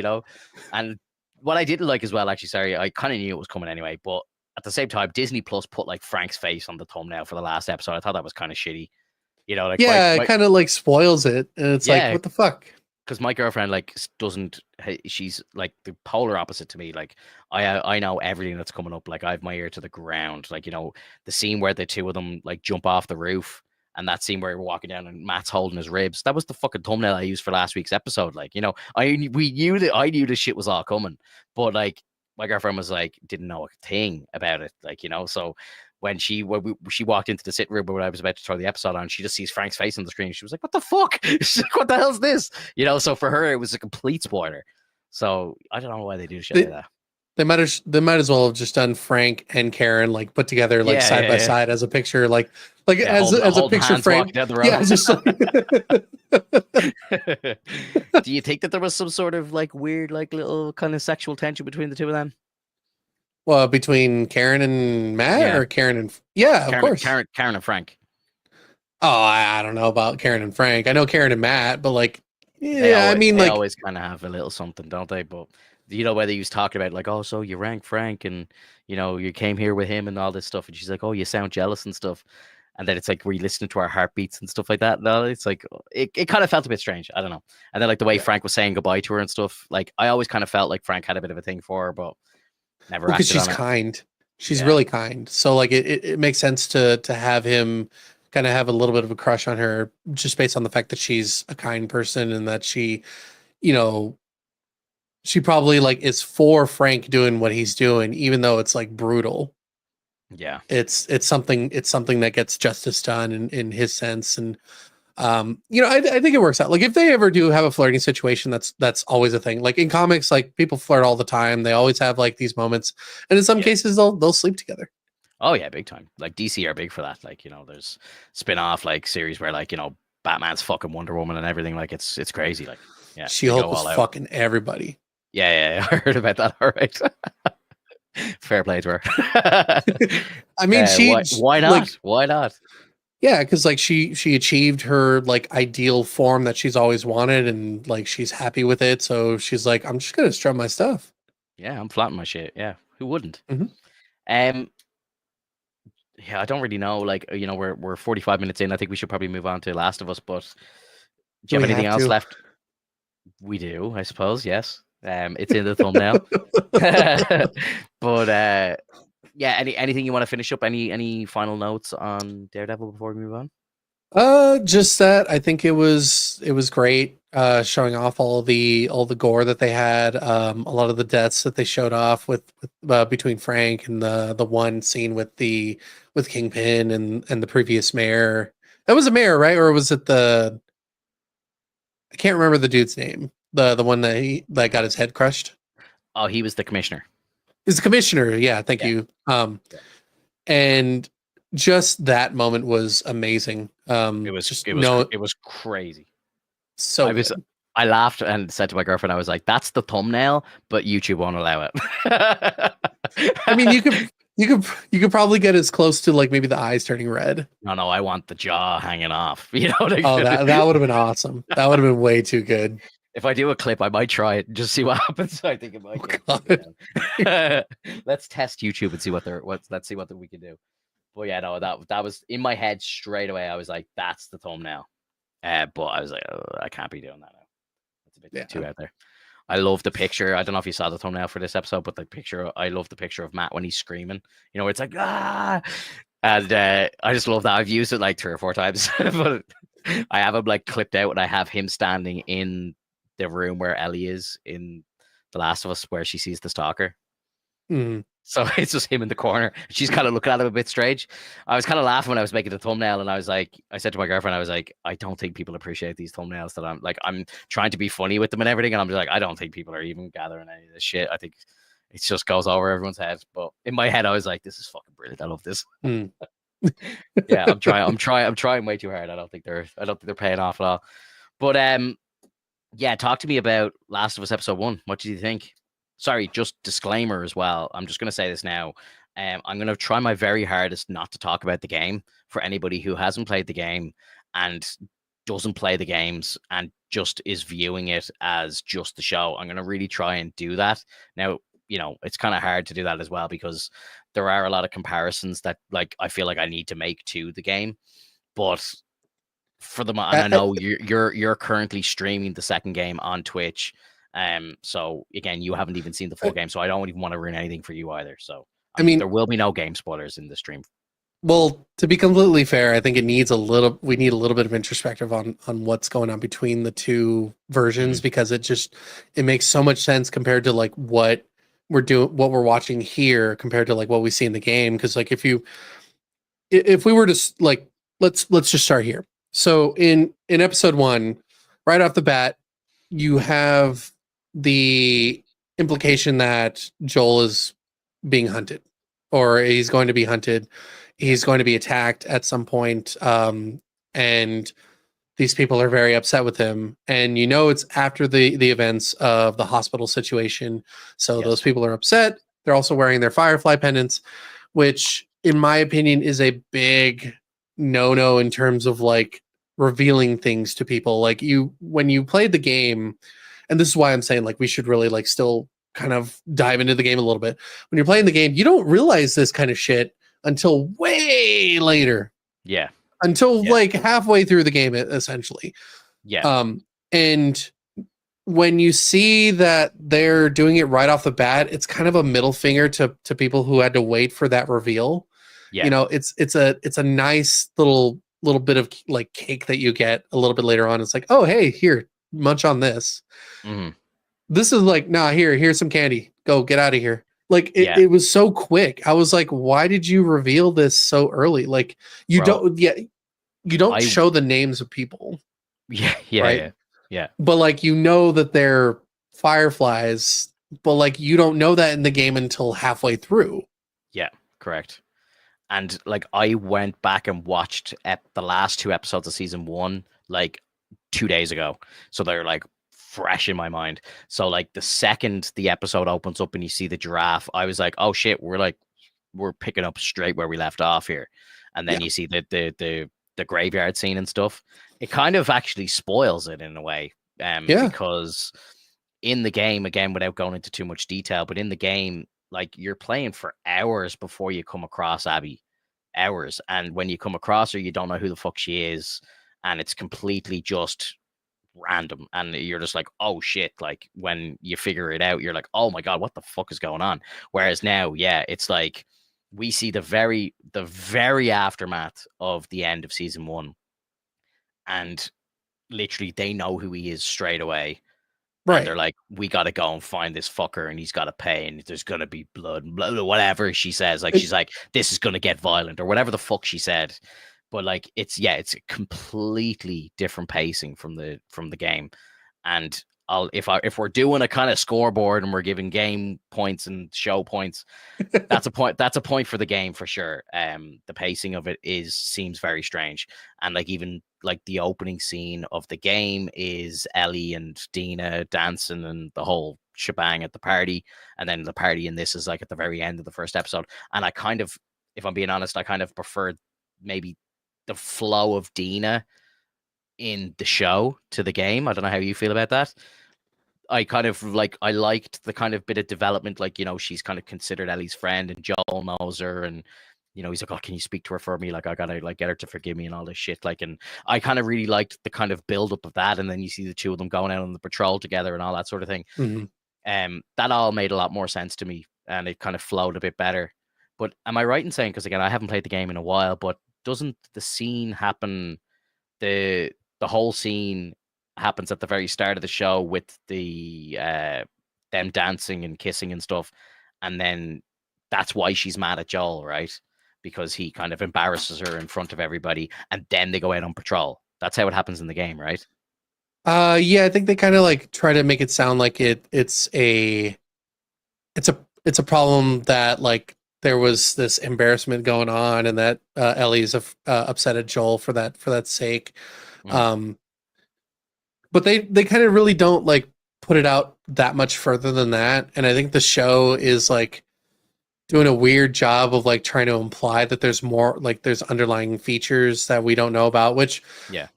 And what I didn't like as well, actually, sorry, I kind of knew it was coming anyway, but at the same time, Disney Plus put like Frank's face on the thumbnail for the last episode. I thought that was kind of shitty. Like yeah, it kind of like spoils it, and it's like, what the fuck? Because my girlfriend like doesn't, she's like the polar opposite to me. Like I know everything that's coming up. Like I have my ear to the ground. Like the scene where the two of them like jump off the roof, and that scene where we're walking down and Matt's holding his ribs. That was the fucking thumbnail I used for last week's episode. Like I knew this shit was all coming, but like my girlfriend was like didn't know a thing about it. Like so when she walked into the sitting room when I was about to throw the episode on, she just sees Frank's face on the screen. She was like, "What the fuck? She's like, what the hell's this?" So for her, it was a complete spoiler. So I don't know why they do shit like that. They might as well have just done Frank and Karen like put together like side by side as a picture, like as a picture frame. Yeah, just Do you think that there was some sort of like weird, like little kind of sexual tension between the two of them? Well, between Karen and Matt, or Karen and of course, Karen and Frank. Oh, I don't know about Karen and Frank. I know Karen and Matt, but like, they always kind of have a little something, don't they? But whether he was talking about like, "Oh, so you ranked Frank, and you came here with him and all this stuff," and she's like, "Oh, you sound jealous and stuff," and then it's like, "Were you listening to our heartbeats and stuff like that?" No, it's like it kind of felt a bit strange. I don't know. And then like the way Frank was saying goodbye to her and stuff, like I always kind of felt like Frank had a bit of a thing for her, but never. Because she's kind. She's really kind. So like it makes sense to have him kind of have a little bit of a crush on her just based on the fact that she's a kind person and that she probably like is for Frank doing what he's doing, even though it's like brutal. Yeah. It's something that gets justice done in his sense. And I think it works out. Like if they ever do have a flirting situation, that's always a thing. Like in comics, like people flirt all the time. They always have like these moments, and in some cases they'll sleep together. Oh yeah, big time. Like DC are big for that. Like there's spin-off like series where like Batman's fucking Wonder Woman and everything. Like it's crazy. Like She-Hulk was fucking everybody. Yeah, I heard about that. All right. Fair play to her. I mean, why not? Like, why not? Yeah, because like she achieved her like ideal form that she's always wanted, and like she's happy with it. So she's like, I'm just gonna strut my stuff. Yeah, I'm flaunting my shit. Yeah, who wouldn't? Mm-hmm. Yeah, I don't really know. Like, we're 45 minutes in. I think we should probably move on to Last of Us. But do you have anything else left? We do, I suppose. Yes. It's in the thumbnail. But anything you want to finish up? Any final notes on Daredevil before we move on? Just that I think it was great. Showing off all the gore that they had. A lot of the deaths that they showed off with between Frank and the one scene with Kingpin and the previous mayor. That was a mayor, right? Or was it I can't remember the dude's name. The one that got his head crushed. Oh, he was the commissioner. He's the commissioner. Yeah, thank you. And just that moment was amazing. It was crazy. So I laughed and said to my girlfriend, I was like, "That's the thumbnail, but YouTube won't allow it." I mean, you could probably get as close to like maybe the eyes turning red. No, I want the jaw hanging off. That would have been awesome. That would have been way too good. If I do a clip, I might try it and just see what happens. I think it might. Let's test YouTube and see let's see what we can do. But yeah, no, that was in my head straight away. I was like, "That's the thumbnail," but I was like, "Oh, I can't be doing that now. That's a bit too out there." I love the picture. I don't know if you saw the thumbnail for this episode, but I love the picture of Matt when he's screaming. It's like ah, and I just love that. I've used it like 3 or 4 times, but I have him like clipped out, and I have him standing in the room where Ellie is in The Last of Us, where she sees the stalker. Mm. So it's just him in the corner. She's kind of looking at him a bit strange. I was kind of laughing when I was making the thumbnail, and I was like, I said to my girlfriend, I was like, I don't think people appreciate these thumbnails that I'm trying to be funny with them and everything, and I'm just like, I don't think people are even gathering any of this shit. I think it just goes over everyone's head. But in my head, I was like, this is fucking brilliant. I love this. Mm. Yeah, I'm trying way too hard. I don't think they're paying off at all. But yeah, talk to me about Last of Us Episode 1. What did you think? Sorry, just disclaimer as well. I'm just going to say this now. I'm going to try my very hardest not to talk about the game for anybody who hasn't played the game and doesn't play the games and just is viewing it as just the show. I'm going to really try and do that. Now, it's kind of hard to do that as well because there are a lot of comparisons that like I feel like I need to make to the game. But for them, and I know you're currently streaming the second game on Twitch. So again, you haven't even seen the full game, so I don't even want to ruin anything for you either. So I mean, there will be no game spoilers in the stream. Well, to be completely fair, I think we need a little bit of introspective on what's going on between the two versions because it makes so much sense compared to like what we're watching here compared to like what we see in the game. Because like if we were to like let's just start here. So in episode 1, right off the bat, you have the implication that Joel is being hunted, or he's going to be hunted. He's going to be attacked at some point, and these people are very upset with him. And it's after the events of the hospital situation, so Yes. those people are upset. They're also wearing their Firefly pendants, which, in my opinion, is a big no in terms of like revealing things to people. Like when you played the game, and this is why I'm saying like we should really like still kind of dive into the game a little bit. When you're playing the game, you don't realize this kind of shit until way later. Yeah. Until like halfway through the game, essentially. Yeah. And when you see that they're doing it right off the bat, it's kind of a middle finger to people who had to wait for that reveal. Yeah. It's a nice little bit of like cake that you get a little bit later on. It's like, oh hey, here, munch on this. Mm-hmm. This is like, nah, here's some candy. Go get out of here. Like it was so quick. I was like, why did you reveal this so early? Like you don't show the names of people. Yeah. Right? Yeah. But like that they're fireflies, but like you don't know that in the game until halfway through. Yeah, correct. And like I went back and watched the last 2 episodes of season 1 like 2 days ago. So they're like fresh in my mind. So like the second the episode opens up and you see the giraffe, I was like, oh shit, we're picking up straight where we left off here. And then you see the graveyard scene and stuff. It kind of actually spoils it in a way. Because in the game, again, without going into too much detail, but in the game, like you're playing for hours before you come across Abby. Hours. And when you come across her, you don't know who the fuck she is. And it's completely just random. And you're just like, oh shit. Like when you figure it out, you're like, oh my God, what the fuck is going on? Whereas now, it's like we see the very aftermath of the end of season 1. And literally they know who he is straight away. Right. And they're like, we got to go and find this fucker and he's got to pay and there's going to be blood and blah, whatever she says. Like, she's like, this is going to get violent or whatever the fuck she said. But like, it's a completely different pacing from the game. And if we're doing a kind of scoreboard and we're giving game points and show points, that's a point for the game for sure. The pacing of it seems very strange. And like even like the opening scene of the game is Ellie and Dina dancing and the whole shebang at the party. And then the party in this is like at the very end of the first episode. And I kind of, if I'm being honest, I kind of preferred maybe the flow of Dina in the show to the game. I don't know how you feel about that. I liked the kind of bit of development, like, she's kind of considered Ellie's friend and Joel knows her and, he's like, oh, can you speak to her for me? Like, I gotta like get her to forgive me and all this shit. Like, and I kind of really liked the kind of build up of that. And then you see the two of them going out on the patrol together and all that sort of thing. Mm-hmm. That all made a lot more sense to me and it kind of flowed a bit better. But am I right in saying, because again, I haven't played the game in a while, but doesn't the scene happen, the whole scene happens at the very start of the show with the them dancing and kissing and stuff, and then that's why she's mad at Joel, right? Because he kind of embarrasses her in front of everybody, and then they go out on patrol. That's how it happens in the game, right? Yeah, I think they kind of like try to make it sound like it's a problem that like there was this embarrassment going on, and that Ellie's upset at Joel for that sake. Mm. But they kind of really don't like put it out that much further than that, and I think the show is like doing a weird job of like trying to imply that there's more, like there's underlying features that we don't know about, which Yeah,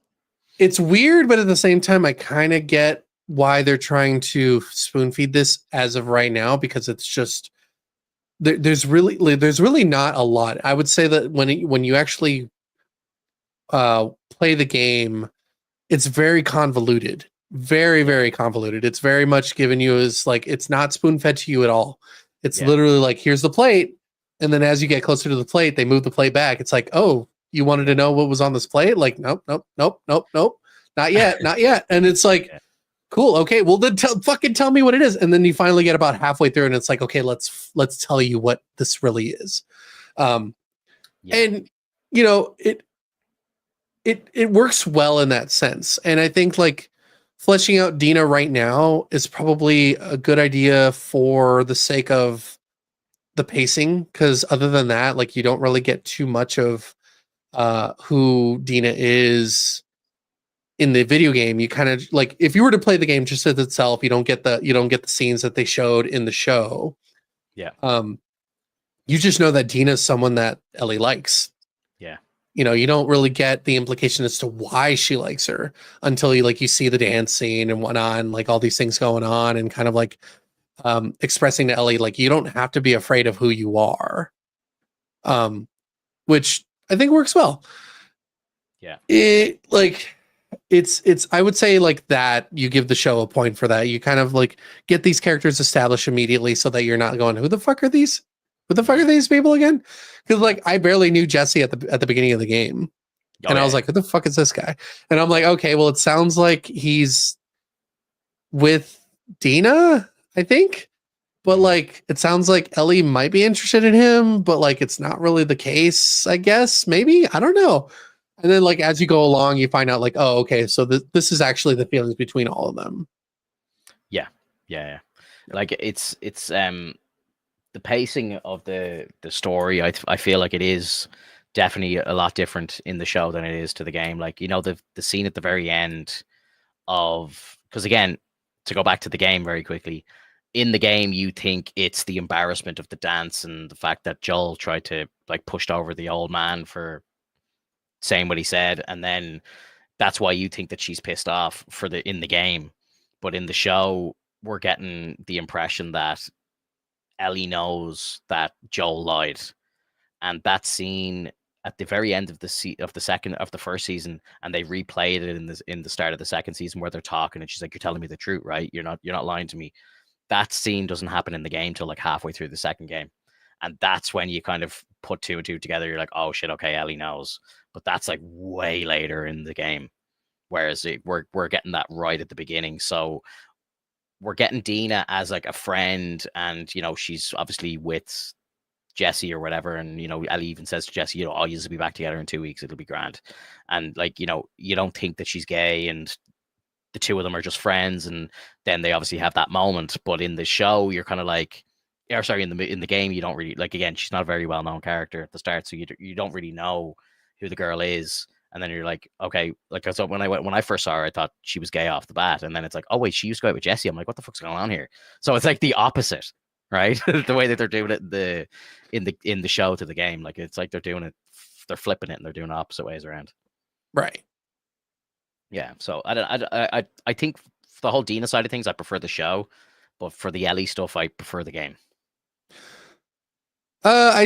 it's weird, but at the same time, I kind of get why they're trying to spoon feed this as of right now, because it's just there's really not a lot. I would say that when you actually play the game, it's very convoluted, very convoluted. It's very much given you as like, it's not spoon fed to you at all. It's literally like, here's the plate, and then as you get closer to the plate, they move the plate back. It's like, oh, you wanted to know what was on this plate? Like, nope, not yet, not yet. And it's like, cool, okay, well then fucking tell me what it is. And then you finally get about halfway through, and it's like, okay, let's tell you what this really is. And you know, it works well in that sense. And I think like fleshing out Dina right now is probably a good idea for the sake of the pacing, because other than that, like you don't really get too much of who Dina is in the video game. You kind of like, if you were to play the game just as itself, you don't get the scenes that they showed in the show. You just know that Dina's someone that Ellie likes. You know, you don't really get the implication as to why she likes her until you see the dance scene and whatnot, and like all these things going on, and kind of like expressing to Ellie, like, you don't have to be afraid of who you are. Which I think works well. It's I would say like that you give the show a point for that. You kind of like get these characters established immediately so that you're not going, who the fuck are these people again? Because like I barely knew Jesse at the beginning of the game. I was like, who the fuck is this guy? And I'm like, okay, well, it sounds like he's with Dina, I think. But like, it sounds like Ellie might be interested in him, but like, it's not really the case, I guess. Maybe, I don't know. And then like, as you go along, you find out like, oh, okay, so this is actually the feelings between all of them. Yeah. Like it's the pacing of the story, I feel like it is definitely a lot different in the show than it is to the game. Like, you know, the scene at the very end of, because again, to go back to the game very quickly, in the game you think it's the embarrassment of the dance and the fact that Joel tried to like pushed over the old man for saying what he said, and then that's why you think that she's pissed off in the game. But in the show, we're getting the impression that Ellie knows that Joel lied, and that scene at the very end of the first season, and they replayed it in the start of the second season where they're talking, and she's like, "You're telling me the truth, right? You're not lying to me." That scene doesn't happen in the game till like halfway through the second game, and that's when you kind of put two and two together. You're like, "Oh shit, okay, Ellie knows," but that's like way later in the game. Whereas we're getting that right at the beginning, so we're getting Dina as like a friend, and you know, she's obviously with Jesse or whatever, and you know, Ellie even says to Jesse, you know, I'll be back together in 2 weeks, it'll be grand. And like, you know, you don't think that she's gay, and the two of them are just friends, and then they obviously have that moment. But in the show, you're kind of like, or sorry, in the game, you don't really, like, again, she's not a very well known character at the start, so you don't really know who the girl is. And then you're like, okay, like, so when I first saw her, I thought she was gay off the bat, and then it's like, oh wait, she used to go out with Jesse. I'm like, what the fuck's going on here? So it's like the opposite, right? The way that they're doing it in the show to the game, like it's like they're flipping it, and they're doing it opposite ways around. Right. Yeah. So I think for the whole Dina side of things, I prefer the show, but for the Ellie stuff, I prefer the game. I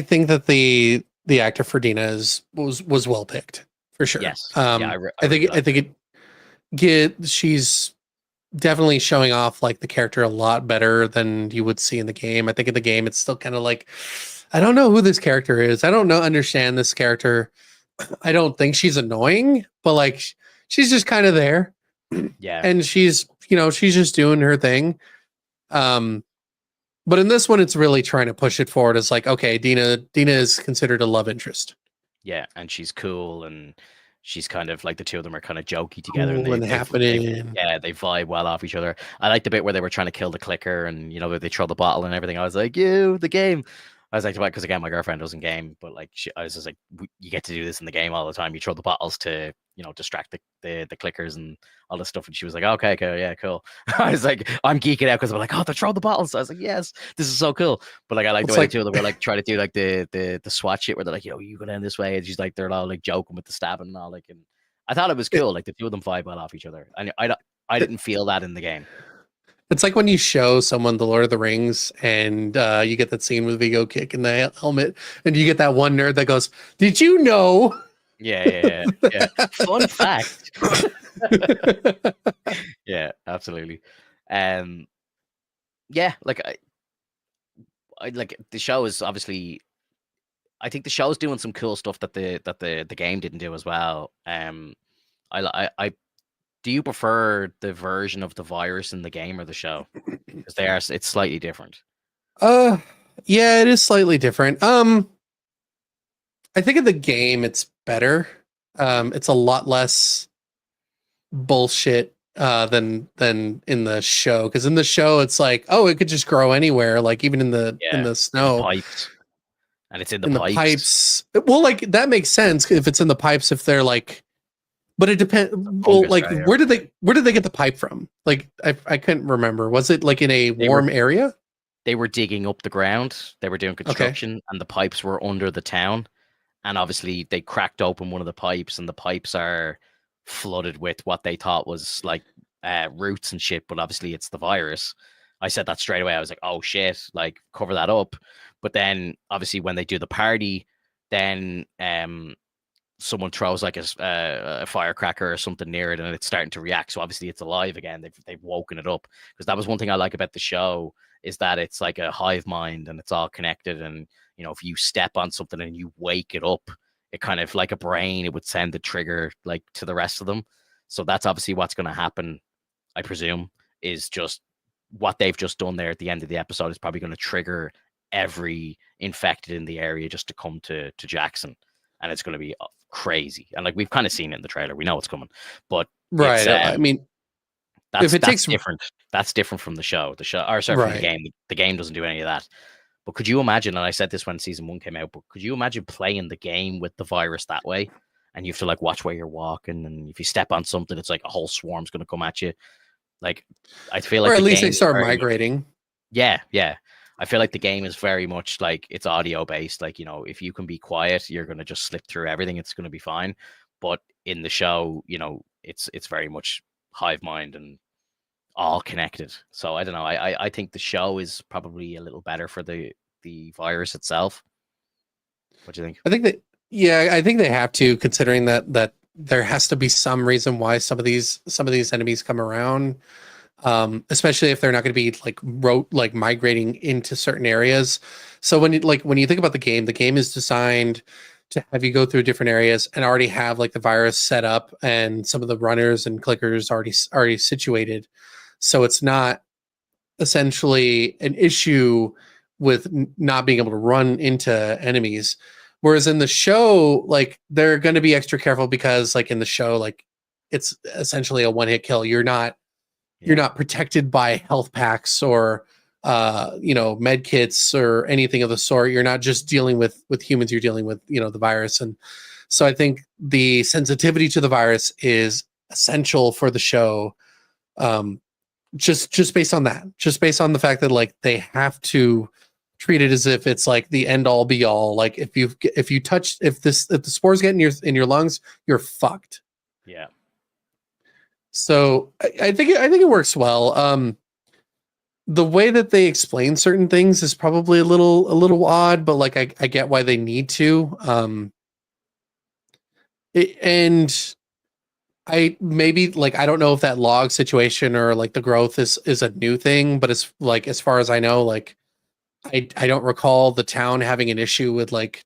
think that the actor for Dina was well picked for sure. Yes. I think she's definitely showing off like the character a lot better than you would see in the game. I think in the game, it's still kind of like, I don't know who this character is. I don't understand this character. I don't think she's annoying, but like, she's just kind of there. Yeah. And she's just doing her thing. But in this one, it's really trying to push it forward. It's like, okay, Dina is considered a love interest. Yeah, and she's cool, and she's kind of like the two of them are kind of jokey together, and Cool and happening. they vibe well off each other. I like the bit where they were trying to kill the clicker, and they throw the bottle and everything. I was like, the game. I was like, because again, my girlfriend doesn't game, but like, I was just like, you get to do this in the game all the time. You throw the bottles to distract the clickers and all this stuff. And she was like, okay, yeah, cool. I was like, I'm geeking out because I'm like, oh, they throw the bottles. So I was like, yes, this is so cool. But like, I like the way the two of them were like trying to do like the SWAT shit where they're like, you go down this way, and she's like, they're all like joking with the stabbing and all, like, and I thought it was cool. Like the two of them vibe well off each other, and I didn't feel that in the game. It's like when you show someone the Lord of the Rings and you get that scene with Viggo kick in the helmet, and you get that one nerd that goes, "Did you know?" Yeah. Fun fact. Yeah, absolutely. Yeah, like I like the show is obviously. I think the show's doing some cool stuff that the game didn't do as well. I do you prefer the version of the virus in the game or the show? Because it's slightly different. Yeah, it is slightly different. I think in the game it's better. It's a lot less bullshit than in the show. Because in the show it's like, oh, it could just grow anywhere, like even in the snow. The pipes. And it's in the pipes. Well, like that makes sense if it's in the pipes, if they're like. But it depends. Well, like where did they get the pipe from? Like I couldn't remember. Was it like in a warm area? They were digging up the ground. They were doing construction, and the pipes were under the town. And obviously, they cracked open one of the pipes, and the pipes are flooded with what they thought was like roots and shit. But obviously, it's the virus. I said that straight away. I was like, "Oh shit!" Like cover that up. But then, obviously, when they do the party, then someone throws like a firecracker or something near it, and it's starting to react. So obviously it's alive again. They've woken it up, because that was one thing I like about the show, is that it's like a hive mind and it's all connected. And if you step on something and you wake it up, it kind of like a brain, it would send the trigger like to the rest of them. So that's obviously what's going to happen, I presume, is just what they've just done there at the end of the episode is probably going to trigger every infected in the area just to come to Jackson. And it's going to be crazy. And like we've kind of seen it in the trailer, we know it's coming. But right, I mean, that's different. That's different from the show. From the game. The game doesn't do any of that. But could you imagine? And I said this when season 1 came out. But could you imagine playing the game with the virus that way? And you have to like watch where you're walking, and if you step on something, it's like a whole swarm's going to come at you. Like I feel like, or at least they start migrating. Yeah. I feel like the game is very much like it's audio based. Like, if you can be quiet, you're going to just slip through everything. It's going to be fine. But in the show, it's very much hive mind and all connected. So I don't know. I think the show is probably a little better for the virus itself. What do you think? I think they have to, considering that there has to be some reason why some of these enemies come around. Especially if they're not going to be like migrating into certain areas. So when you think about the game is designed to have you go through different areas and already have like the virus set up and some of the runners and clickers already situated. So it's not essentially an issue with not being able to run into enemies. Whereas in the show, like they're going to be extra careful, because like in the show, like it's essentially a one-hit kill. You're not protected by health packs or med kits or anything of the sort. You're not just dealing with humans, you're dealing with the virus. And so I think the sensitivity to the virus is essential for the show, just based on that, just based on the fact that like they have to treat it as if it's like the end all be all. Like if the spores get in your lungs, you're fucked. Yeah. So I think it works well. The way that they explain certain things is probably a little odd, but like I get why they need to. And I maybe like I don't know if that log situation or like the growth is a new thing, but it's like as far as I know, like I don't recall the town having an issue with like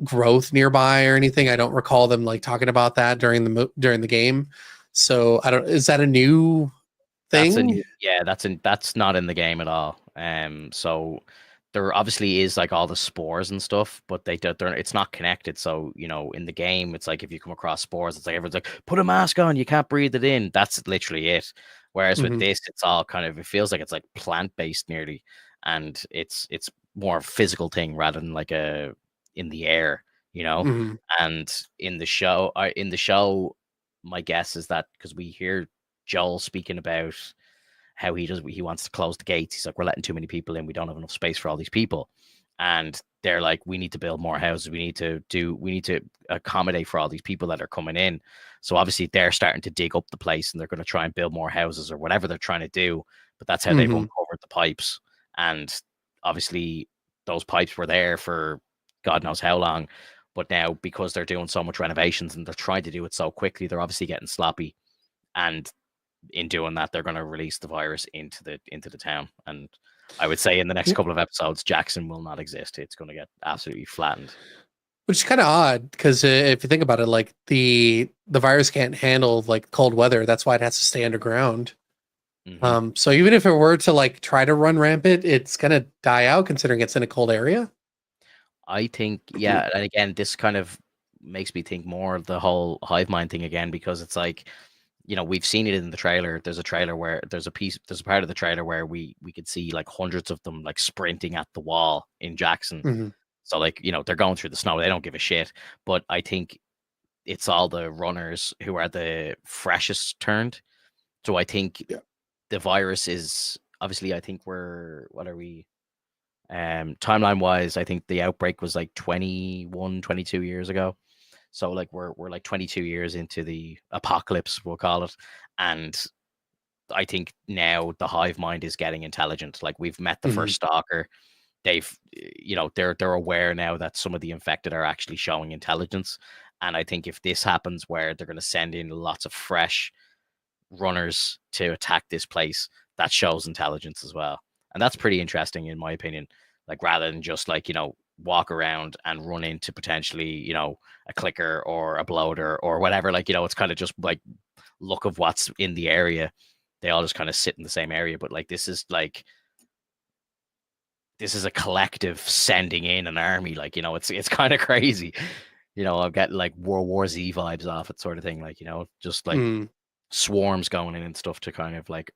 growth nearby or anything. I don't recall them like talking about that during the game. So is that a new thing? That's not in the game at all. So there obviously is like all the spores and stuff, but it's not connected. So, in the game, it's like if you come across spores, it's like everyone's like, put a mask on, you can't breathe it in. That's literally it. Whereas with this, it's all kind of, it feels like it's like plant-based nearly, and it's more physical thing rather than like in the air, And in the show, my guess is that because we hear Joel speaking about how he wants to close the gates. He's like, we're letting too many people in. We don't have enough space for all these people. And they're like, we need to build more houses. We need to accommodate for all these people that are coming in. So obviously they're starting to dig up the place and they're going to try and build more houses or whatever they're trying to do. But that's how they've uncovered the pipes. And obviously those pipes were there for God knows how long. But now because they're doing so much renovations and they're trying to do it so quickly, they're obviously getting sloppy. And in doing that, they're going to release the virus into the town. And I would say in the next couple of episodes, Jackson will not exist. It's going to get absolutely flattened. Which is kind of odd because if you think about it, like the virus can't handle like cold weather. That's why it has to stay underground. So even if it were to like try to run rampant, it's going to die out considering it's in a cold area. I think, yeah. And again, this kind of makes me think more of the whole hive mind thing again, because it's like, we've seen it in the trailer. There's a trailer where there's a part of the trailer where we could see like hundreds of them like sprinting at the wall in Jackson. So like, they're going through the snow. They don't give a shit. But I think it's all the runners who are the freshest turned. So I think the virus is obviously, I think what are we? Timeline wise, I think the outbreak was like 21, 22 years ago. So like we're like 22 years into the apocalypse, we'll call it. And I think now the hive mind is getting intelligent. Like we've met the first stalker. They've, they're aware now that some of the infected are actually showing intelligence. And I think if this happens where they're going to send in lots of fresh runners to attack this place, that shows intelligence as well. And that's pretty interesting in my opinion. Like rather than just like, walk around and run into potentially, a clicker or a bloater or whatever. Like, it's kind of just like look of what's in the area. They all just kind of sit in the same area. But like, this is a collective sending in an army. Like, it's kind of crazy. I'll get like World War Z vibes off it sort of thing. Like, just like swarms going in and stuff to kind of like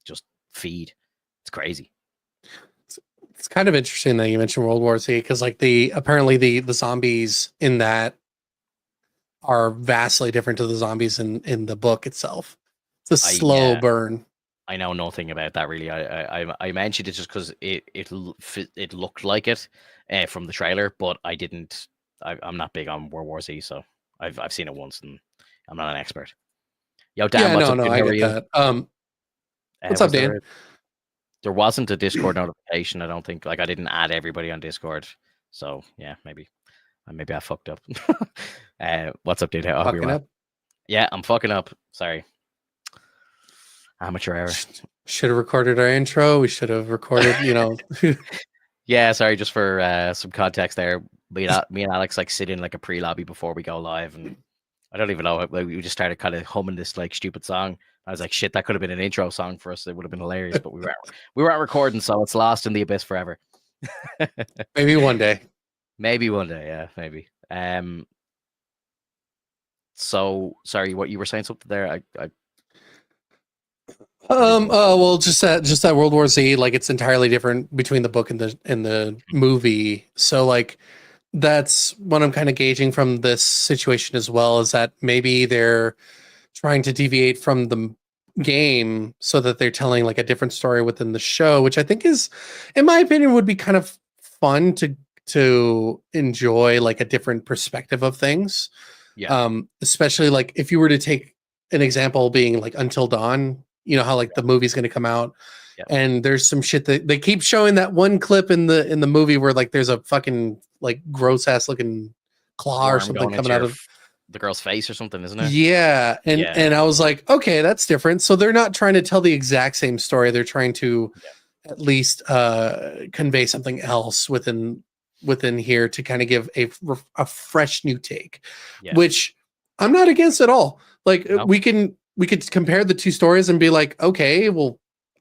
just feed. It's crazy. It's kind of interesting that you mentioned World War Z because like apparently the zombies in that are vastly different to the zombies in the book itself. It's a slow burn. I know nothing about that really. I mentioned it just because it looked like it from the trailer, but I didn't. I'm not big on World War Z, so I've seen it once and I'm not an expert. Yo, Dan, what's up? I get that. What's up, Dan? There wasn't a Discord notification, I don't think. Like I didn't add everybody on Discord. So yeah, maybe I fucked up. What's up, dude? Fucking up? Yeah, I'm fucking up. Sorry. Amateur error. Should have recorded our intro. We should have recorded, Yeah, sorry, just for some context there. Me and Alex like sit in like a pre-lobby before we go live, and I don't even know. Like, we just started kind of humming this like stupid song. I was like, shit, that could have been an intro song for us. It would have been hilarious, but we weren't recording, so it's lost in the abyss forever. Maybe one day. Maybe one day, yeah, maybe. So sorry, what you were saying something there? Well, just that World War Z, like it's entirely different between the book and the movie. So like that's what I'm kind of gauging from this situation as well, is that maybe they're trying to deviate from the game so that they're telling like a different story within the show, which I think is, in my opinion, would be kind of fun to enjoy, like a different perspective of things. Yeah. Especially like if you were to take an example being like Until Dawn, how like the movie's going to come out and there's some shit that they keep showing, that one clip in the movie where like there's a fucking like gross ass looking claw or something coming out of the girl's face or something, isn't it? Yeah. And I was like, okay, that's different. So they're not trying to tell the exact same story. They're trying to at least convey something else within here to kind of give a fresh new take, which I'm not against at all. Like we could compare the two stories and be like, okay, well,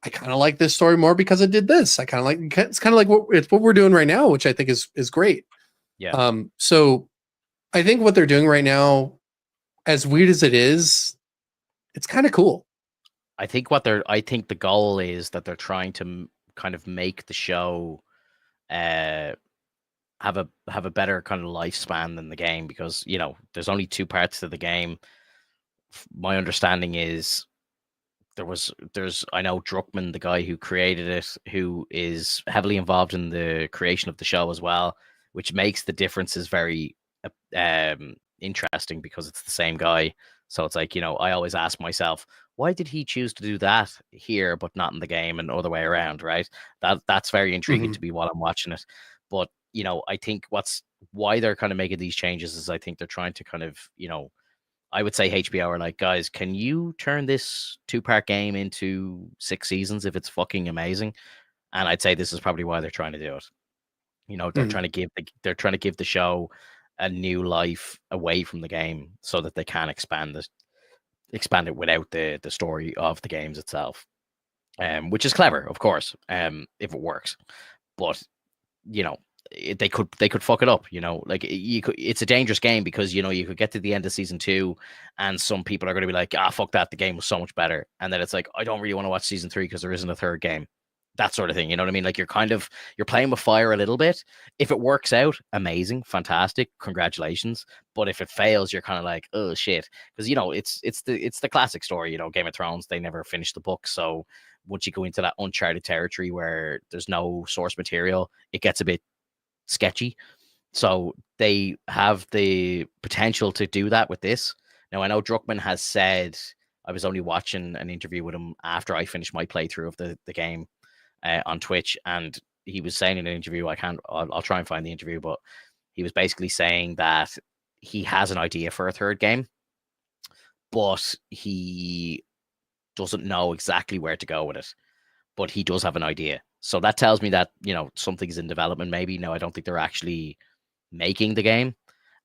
I kind of like this story more because it did this. I kind of like, it's kind of like what we're doing right now, which I think is great. Yeah. So I think what they're doing right now, as weird as it is, it's kind of cool. I think the goal is that they're trying to kind of make the show have a better kind of lifespan than the game, because there's only 2 parts to the game. My understanding is I know Druckmann, the guy who created it, who is heavily involved in the creation of the show as well, which makes the differences very interesting, because it's the same guy. So it's like, I always ask myself, why did he choose to do that here but not in the game, and other way around, right? That's very intriguing to me while I'm watching it. But I think why they're kind of making these changes is, I think they're trying to kind of, I would say HBO are like, guys, can you turn this 2-part game into 6 seasons if it's fucking amazing? And I'd say this is probably why they're trying to do it. They're trying to give the show a new life away from the game, so that they can expand it without the story of the games itself. Which is clever, of course, if it works. But they could fuck it up, like it's a dangerous game, because you could get to the end of season 2 and some people are going to be like, fuck that, the game was so much better, and then it's like, I don't really want to watch season 3 because there isn't a third game, that sort of thing. You know what I mean? Like, you're playing with fire a little bit. If it works out, amazing, fantastic, congratulations. But if it fails, you're kind of like, oh shit, because it's the classic story. Game of Thrones, they never finished the book, so once you go into that uncharted territory where there's no source material, it gets a bit sketchy. So they have the potential to do that with this. Now, I know Druckmann has said, I was only watching an interview with him after I finished my playthrough of the game on Twitch, and he was saying in an interview, I'll try and find the interview, but he was basically saying that he has an idea for a third game, but he doesn't know exactly where to go with it. But he does have an idea. So that tells me that, something's in development, maybe. No, I don't think they're actually making the game.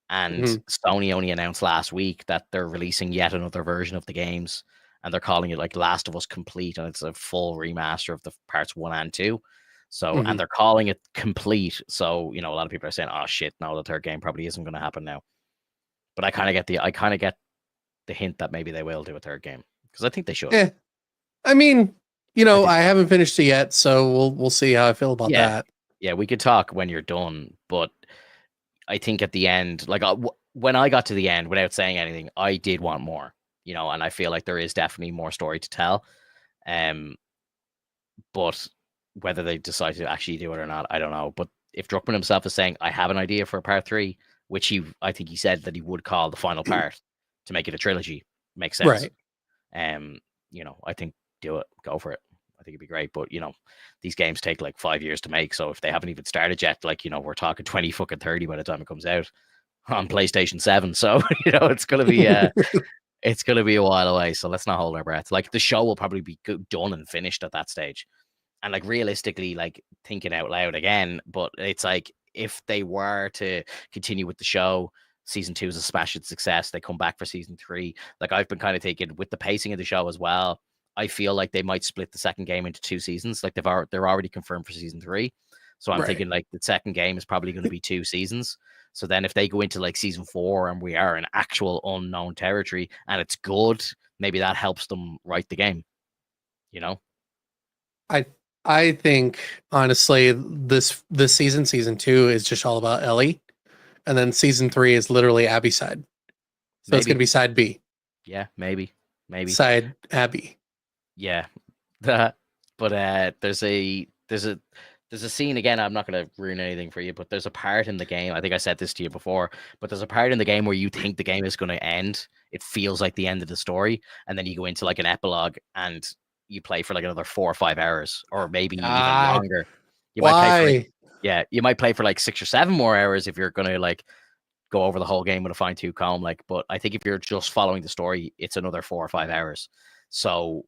And Sony only announced last week that they're releasing yet another version of the games, and they're calling it like Last of Us Complete, and it's a full remaster of the parts 1 and 2. So, and they're calling it Complete. So, a lot of people are saying, oh shit, no, the third game probably isn't going to happen now. But I kind of get the hint that maybe they will do a third game, because I think they should. Yeah. I mean, I haven't finished it yet, so we'll see how I feel about that. Yeah, we could talk when you're done, but I think at the end, like when I got to the end, without saying anything, I did want more, and I feel like there is definitely more story to tell. But whether they decide to actually do it or not, I don't know. But if Druckmann himself is saying, I have an idea for part 3, which I think he said that he would call the final part to make it a trilogy, makes sense. Right. I think do it, go for it. I think it'd be great. But these games take like 5 years to make, so if they haven't even started yet, like we're talking 20-30 by the time it comes out on PlayStation 7. So it's gonna be it's gonna be a while away. So let's not hold our breath. Like, the show will probably be done and finished at that stage. And like, realistically, like, thinking out loud again, but it's like, if they were to continue with the show, season 2 is a smashing success, they come back for season 3. Like, I've been kind of thinking, with the pacing of the show as well, I feel like they might split the second game into 2 seasons. Like, they're already confirmed for season 3. So I'm thinking like the second game is probably going to be 2 seasons. So then if they go into like season 4 and we are in actual unknown territory and it's good, maybe that helps them write the game. I think, honestly, this season 2 is just all about Ellie, and then season 3 is literally Abby's side. So it's going to be side B. Yeah, maybe side Abby. Yeah, but there's a scene, again, I'm not going to ruin anything for you, but there's a part in the game, I think I said this to you before, but there's a part in the game where you think the game is going to end. It feels like the end of the story, and then you go into like an epilogue and you play for like another 4 or 5 hours, or maybe even longer. You might play for like 6 or 7 more hours if you're going to like go over the whole game with a fine-tooth comb. Like, but I think if you're just following the story, it's another 4 or 5 hours. So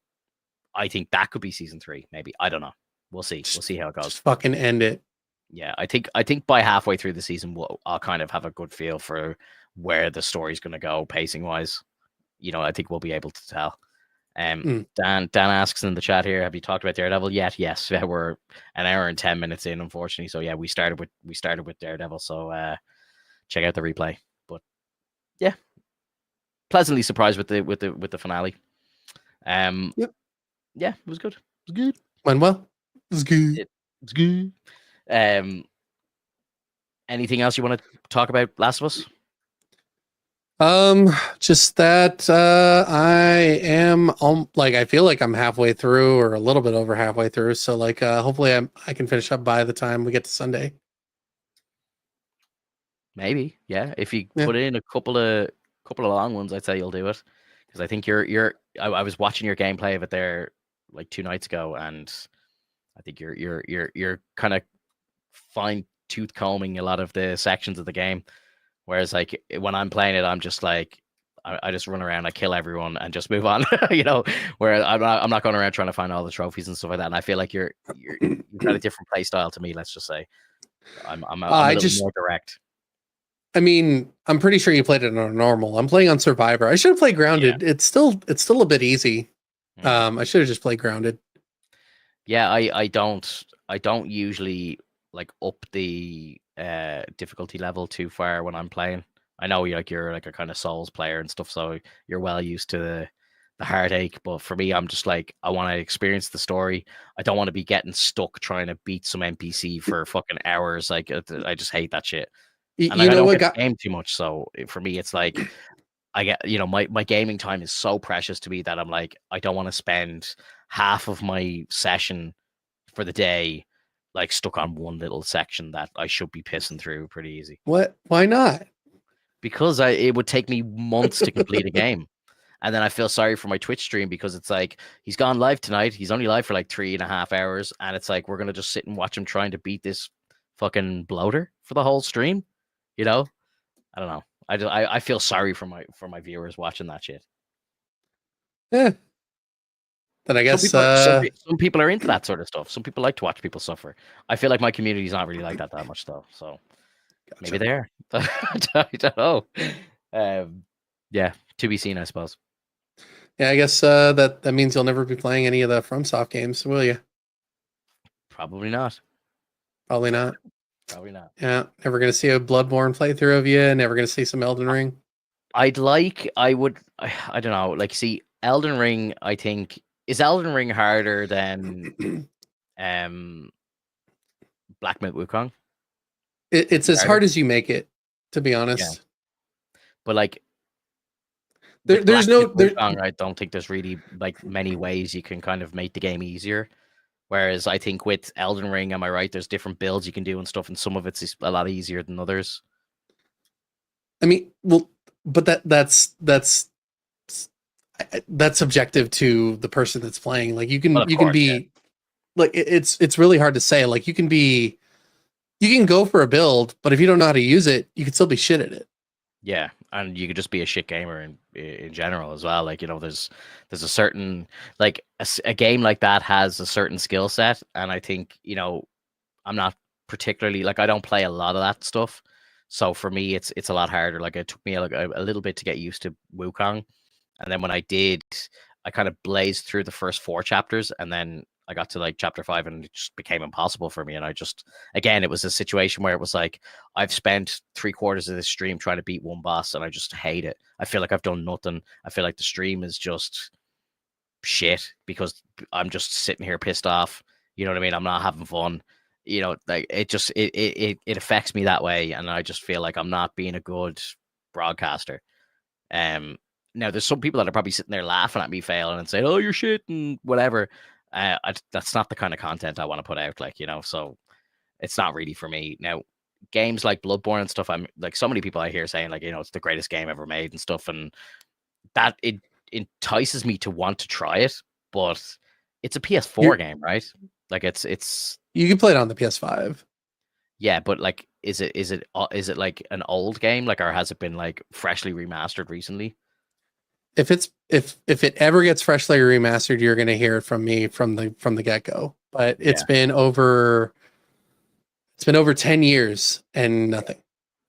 I think that could be season 3, maybe. I don't know. We'll see. We'll see how it goes. Just fucking end it. Yeah, I think by halfway through the season, I'll kind of have a good feel for where the story's going to go, pacing wise. I think we'll be able to tell. Dan asks in the chat here, have you talked about Daredevil yet? Yes, we're an hour and 10 minutes in, unfortunately. So yeah, we started with Daredevil. So check out the replay. But yeah, pleasantly surprised with the finale. Yep. Yeah, it was good. It was good. Went well. It was good. It was good. Anything else you want to talk about Last of Us? Just that I am I feel like I'm halfway through or a little bit over halfway through. So like hopefully I can finish up by the time we get to Sunday. Maybe, yeah. If you put in a couple of long ones, I'd say you'll do it. Because I think I was watching your gameplay of it there like 2 nights ago, and I think you're kind of fine tooth combing a lot of the sections of the game. Whereas like when I'm playing it, I'm just like I just run around, I kill everyone, and just move on. Where I'm not going around trying to find all the trophies and stuff like that. And I feel like you've got a different play style to me. Let's just say I'm a little more direct. I mean, I'm pretty sure you played it on normal. I'm playing on Survivor. I should have played Grounded. Yeah. It's still a bit easy. I should have just played Grounded. Yeah, I don't usually like up the difficulty level too far when I'm playing. I know you're like a kind of Souls player and stuff, so you're well used to the heartache. But for me, I'm just like, I want to experience the story. I don't want to be getting stuck trying to beat some NPC for fucking hours. Like I just hate that shit. And I don't get the game too much, so for me, it's like I get my gaming time is so precious to me that I'm like, I don't want to spend half of my session for the day like stuck on one little section that I should be pissing through pretty easy. What? Why not? Because it would take me months to complete a game. And then I feel sorry for my Twitch stream because it's like, he's gone live tonight. He's only live for like 3.5 hours. And it's like, we're going to just sit and watch him trying to beat this fucking bloater for the whole stream. I don't know. I feel sorry for my viewers watching that shit. Yeah. Then I guess some people are into that sort of stuff. Some people like to watch people suffer. I feel like my community's not really like that much though. So maybe they are. I don't know. Yeah, to be seen, I suppose. Yeah, I guess that means you'll never be playing any of the FromSoft games, will you? Probably not. Probably not. Probably not. Yeah, never going to see a Bloodborne playthrough of you. Never going to see some Elden Ring. I don't know. Like, see, Elden Ring, I think, is Elden Ring harder than Black Myth Wukong? It's as hard as you make it, to be honest. Yeah. But like, there's no Wukong, I don't think there's really like many ways you can kind of make the game easier. Whereas I think with Elden Ring, am I right? There's different builds you can do and stuff, and some of it's a lot easier than others. I mean, well, but that's subjective to the person that's playing. Like you can be like it's really hard to say. Like you can go for a build, but if you don't know how to use it, you can still be shit at it. Yeah, and you could just be a shit gamer in general as well. Like, there's a certain, like, a game like that has a certain skill set, and I think, I'm not particularly, like, I don't play a lot of that stuff. So for me, it's a lot harder. Like, it took me like a little bit to get used to Wukong, and then when I did, I kind of blazed through the first 4 chapters, and then I got to like chapter 5 and it just became impossible for me. And I just, again, it was a situation where it was like, I've spent 3/4 of this stream trying to beat one boss and I just hate it. I feel like I've done nothing. I feel like the stream is just shit because I'm just sitting here pissed off. You know what I mean? I'm not having fun. Like it just, it affects me that way. And I just feel like I'm not being a good broadcaster. Now there's some people that are probably sitting there laughing at me failing and saying, "Oh, you're shit," and whatever. That's not the kind of content I want to put out, so it's not really for me. Now, games like Bloodborne and stuff, I'm like, so many people I hear saying, like, it's the greatest game ever made and stuff, and that it entices me to want to try it, but it's a PS4 game, right? Like, it's you can play it on the PS5. Yeah, but like, is it like an old game, like, or has it been like freshly remastered recently? If it ever gets freshly remastered, you're going to hear it from me from the get-go. But it's been over 10 years and nothing.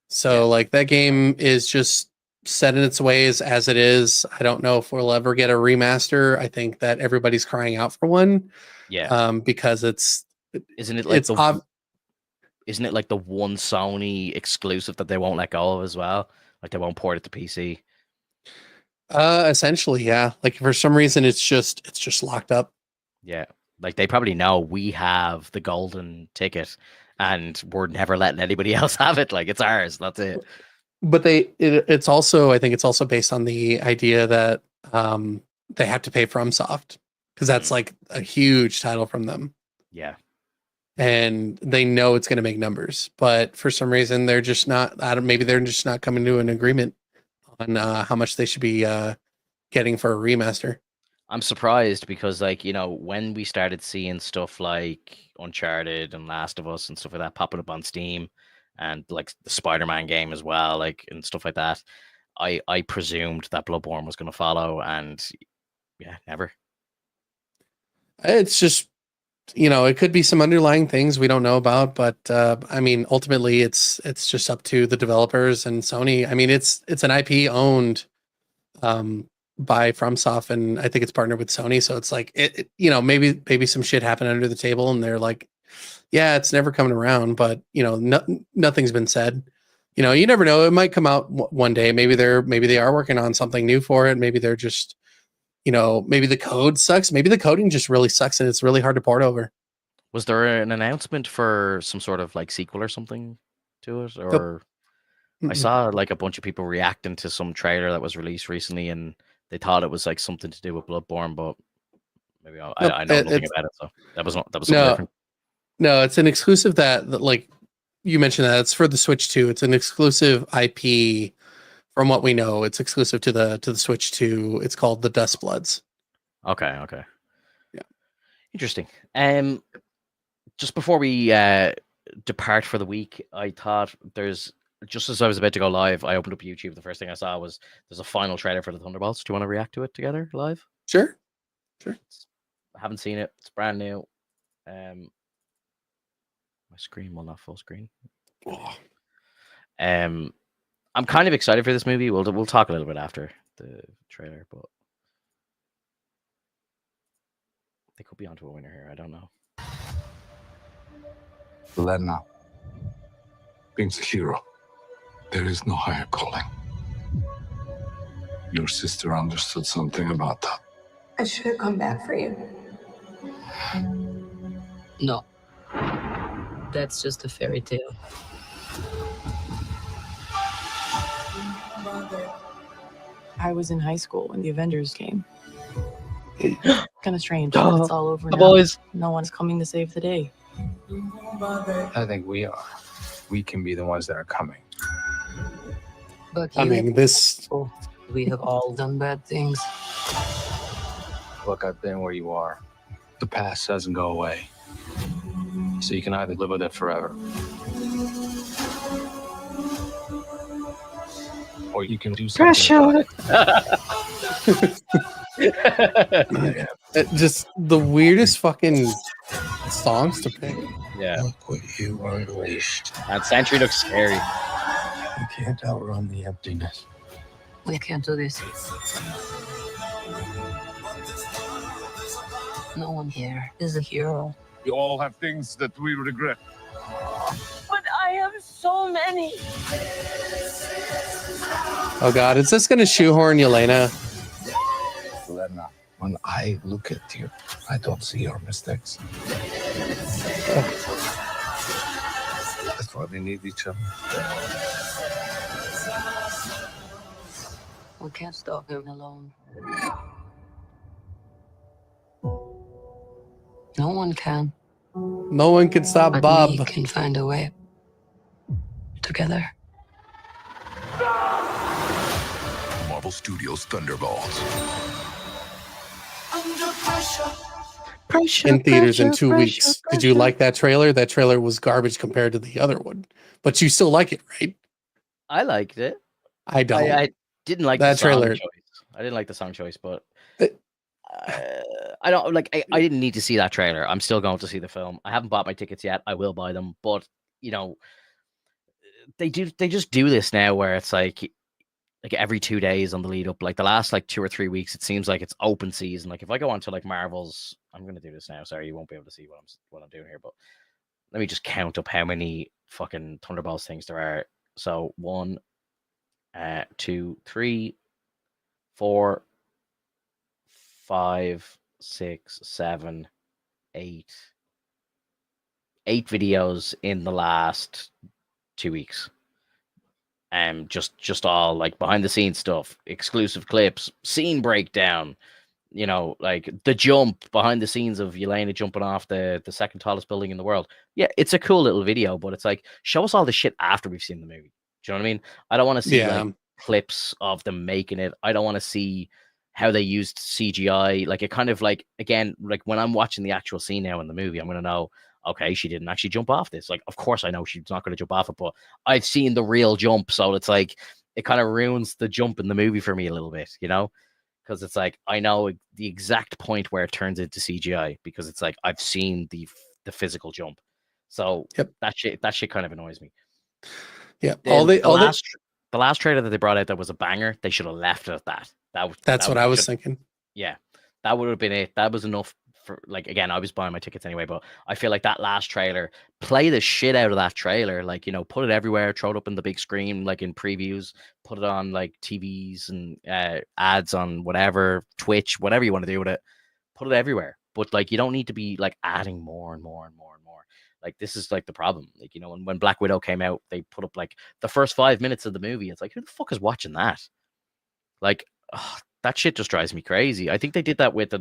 So like that game is just set in its ways as it is. I don't know if we'll ever get a remaster. I think that everybody's crying out for one. Yeah. Because Isn't it like it's ob- isn't it like the one Sony exclusive that they won't let go of as well? Like they won't port it to PC. Essentially, yeah. Like for some reason, it's just locked up. Yeah, like they probably know we have the golden ticket, and we're never letting anybody else have it. Like it's ours. That's it. But it's also, I think it's also based on the idea that they have to pay FromSoft because that's like a huge title from them. Yeah. And they know it's going to make numbers, but for some reason they're just not. Maybe they're just not coming to an agreement on how much they should be getting for a remaster. I'm surprised because, like, you know, when we started seeing stuff like Uncharted and Last of Us and stuff like that popping up on Steam, and like the Spider-Man game as well, like and stuff like that, I presumed that Bloodborne was going to follow, and yeah, never. It's just, it could be some underlying things we don't know about, but I mean, ultimately, it's just up to the developers and Sony. I mean, it's an IP owned by FromSoft, and I think it's partnered with Sony. So it's like maybe some shit happened under the table, and they're like, yeah, it's never coming around. But nothing's been said. You never know. It might come out one day. Maybe they are working on something new for it. Maybe they're just maybe the code sucks. Maybe the coding just really sucks and it's really hard to port over. Was there an announcement for some sort of like sequel or something to it? Or I saw like a bunch of people reacting to some trailer that was released recently, and they thought it was like something to do with Bloodborne, but maybe I know nothing about it, so that was something different. No, it's an exclusive that like you mentioned that it's for the Switch 2. It's an exclusive IP. From what we know, it's exclusive to the Switch 2. It's called the Dust Bloods. Okay. Yeah. Interesting. Just before we depart for the week, I thought just as I was about to go live, I opened up YouTube. The first thing I saw was there's a final trailer for the Thunderbolts. Do you want to react to it together live? Sure. I haven't seen it. It's brand new. My screen will not full screen. Oh. I'm kind of excited for this movie. We'll talk a little bit after the trailer, but they could be onto a winner here. I don't know. Lena, being a hero, there is no higher calling. Your sister understood something about that. I should have come back for you. No. That's just a fairy tale. I was in high school when the Avengers came. Kind of strange. But it's all over now. Boys. No one's coming to save the day. I think we are. We can be the ones that are coming. But I mean, this. We have all done bad things. Look, I've been where you are. The past doesn't go away. So you can either live with it forever, or you can do something about it. Just the weirdest fucking songs to pick. Yeah. Look what you unleashed. And Sentry looks scary. You can't outrun the emptiness. We can't do this. No one here is a hero. We all have things that we regret. But I have so many. Oh God, is this gonna shoehorn Yelena? Lena, when I look at you, I don't see your mistakes. That's why we need each other. We can't stop him alone. No one can. No one can stop But Bob. we can find a way. Together. Marvel Studios Thunderbolts. In theaters in 2 weeks. Did you like that trailer? That trailer was garbage compared to the other one, but you still like it, right? I liked it. I don't. I didn't like that the song trailer. choice. I didn't like the song choice, but I don't like. I didn't need to see that trailer. I'm still going to see the film. I haven't bought my tickets yet. I will buy them, but they just do this now, where it's like like every 2 days on the lead up. Like the last like 2 or 3 weeks, it seems like it's open season. Like if I go on to like Marvel's, I'm gonna do this now. Sorry, you won't be able to see what I'm doing here, but let me just count up how many fucking Thunderbolts things there are. So 1, 2, 3, 4, 5, 6, 7, 8. 8 videos in the last 2 weeks. Just all like behind the scenes stuff, exclusive clips, scene breakdown, like the jump behind the scenes of Yelena jumping off the second tallest building in the world. Yeah, it's a cool little video, but it's like, show us all the shit after we've seen the movie. Do you know what I mean? I don't want to see like clips of them making it. I don't want to see how they used CGI. Like it kind of like, again, like when I'm watching the actual scene now in the movie, I'm going to know, okay, she didn't actually jump off this. Like, of course I know she's not going to jump off it, but I've seen the real jump. So it's like, it kind of ruins the jump in the movie for me a little bit, because it's like, I know the exact point where it turns into CGI because it's like, I've seen the physical jump. So that shit kind of annoys me. Yeah. The last trailer that they brought out that was a banger, they should have left it at that. That's what I was thinking. Yeah. That would have been it. That was enough. For like, again, I was buying my tickets anyway, but I feel like that last trailer, play the shit out of that trailer, like, put it everywhere, throw it up in the big screen, like in previews, put it on like TVs and ads on whatever, Twitch, whatever you want to do with it, put it everywhere. But like, you don't need to be like adding more and more and more and more. Like, this is like the problem. Like, when Black Widow came out, they put up like the first 5 minutes of the movie. It's like, who the fuck is watching that? Like, that shit just drives me crazy. I think they did that with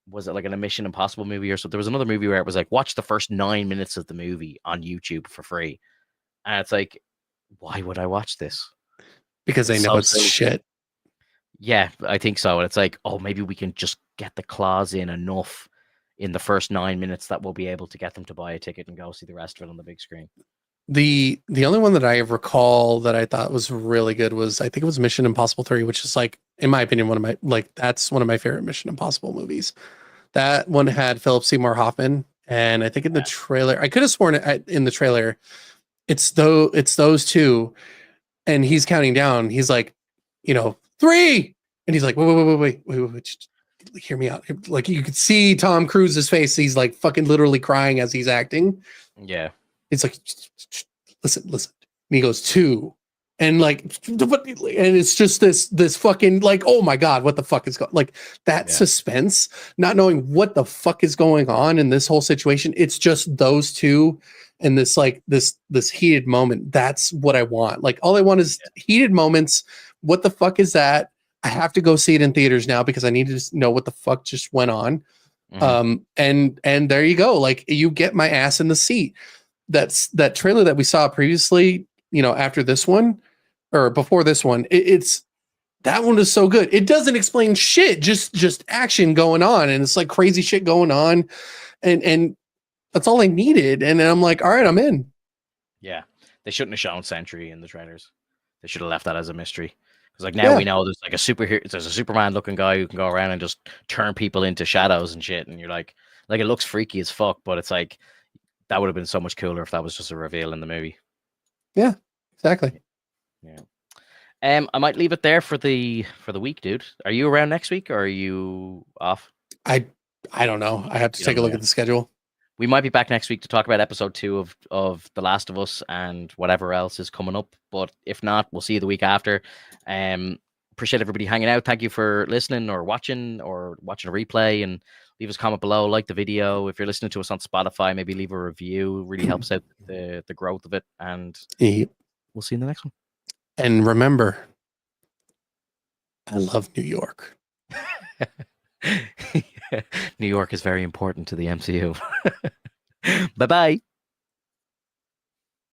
was it like a Mission Impossible movie or so? There was another movie where it was like, watch the first 9 minutes of the movie on YouTube for free. And it's like, why would I watch this? Because they know it's shit. Yeah, I think so. And it's like, oh, maybe we can just get the clause in enough in the first 9 minutes that we'll be able to get them to buy a ticket and go see the rest of it on the big screen. The only one that I recall that I thought was really good was, I think it was Mission Impossible 3, which is like, in my opinion, that's one of my favorite Mission Impossible movies. That one had Philip Seymour Hoffman, and I think in the trailer, I could have sworn in the trailer, it's those two, and he's counting down. He's like, 3, and he's like, wait, just hear me out. Like, you could see Tom Cruise's face. He's like fucking literally crying as he's acting. Yeah. It's like, listen. And he goes 2. And like, and it's just this fucking like, oh my God, what the fuck is going, like that suspense, not knowing what the fuck is going on in this whole situation. It's just those two and this like this heated moment. That's what I want. Like, all I want is heated moments. What the fuck is that? I have to go see it in theaters now because I need to know what the fuck just went on. And there you go. Like, you get my ass in the seat. That trailer that we saw previously, after this one or before this one, it's that one is so good. It doesn't explain shit, just action going on, and it's like crazy shit going on, and that's all I needed. And then I'm like, all right, I'm in. Yeah, they shouldn't have shown Sentry in the trailers. They should have left that as a mystery. Because like now we know there's like a superhero, there's a Superman looking guy who can go around and just turn people into shadows and shit, and you're like it looks freaky as fuck, but it's like, that would have been so much cooler if that was just a reveal in the movie. Yeah, exactly. Yeah. I might leave it there for the week, dude. Are you around next week or are you off? I don't know. I have to take a look at the schedule. We might be back next week to talk about episode 2 of The Last of Us and whatever else is coming up. But if not, we'll see you the week after. Appreciate everybody hanging out. Thank you for listening or watching a replay, and leave us a comment below, like the video. If you're listening to us on Spotify, maybe leave a review. It really helps out the growth of it. And we'll see you in the next one. And remember, I love New York. New York is very important to the MCU. Bye-bye.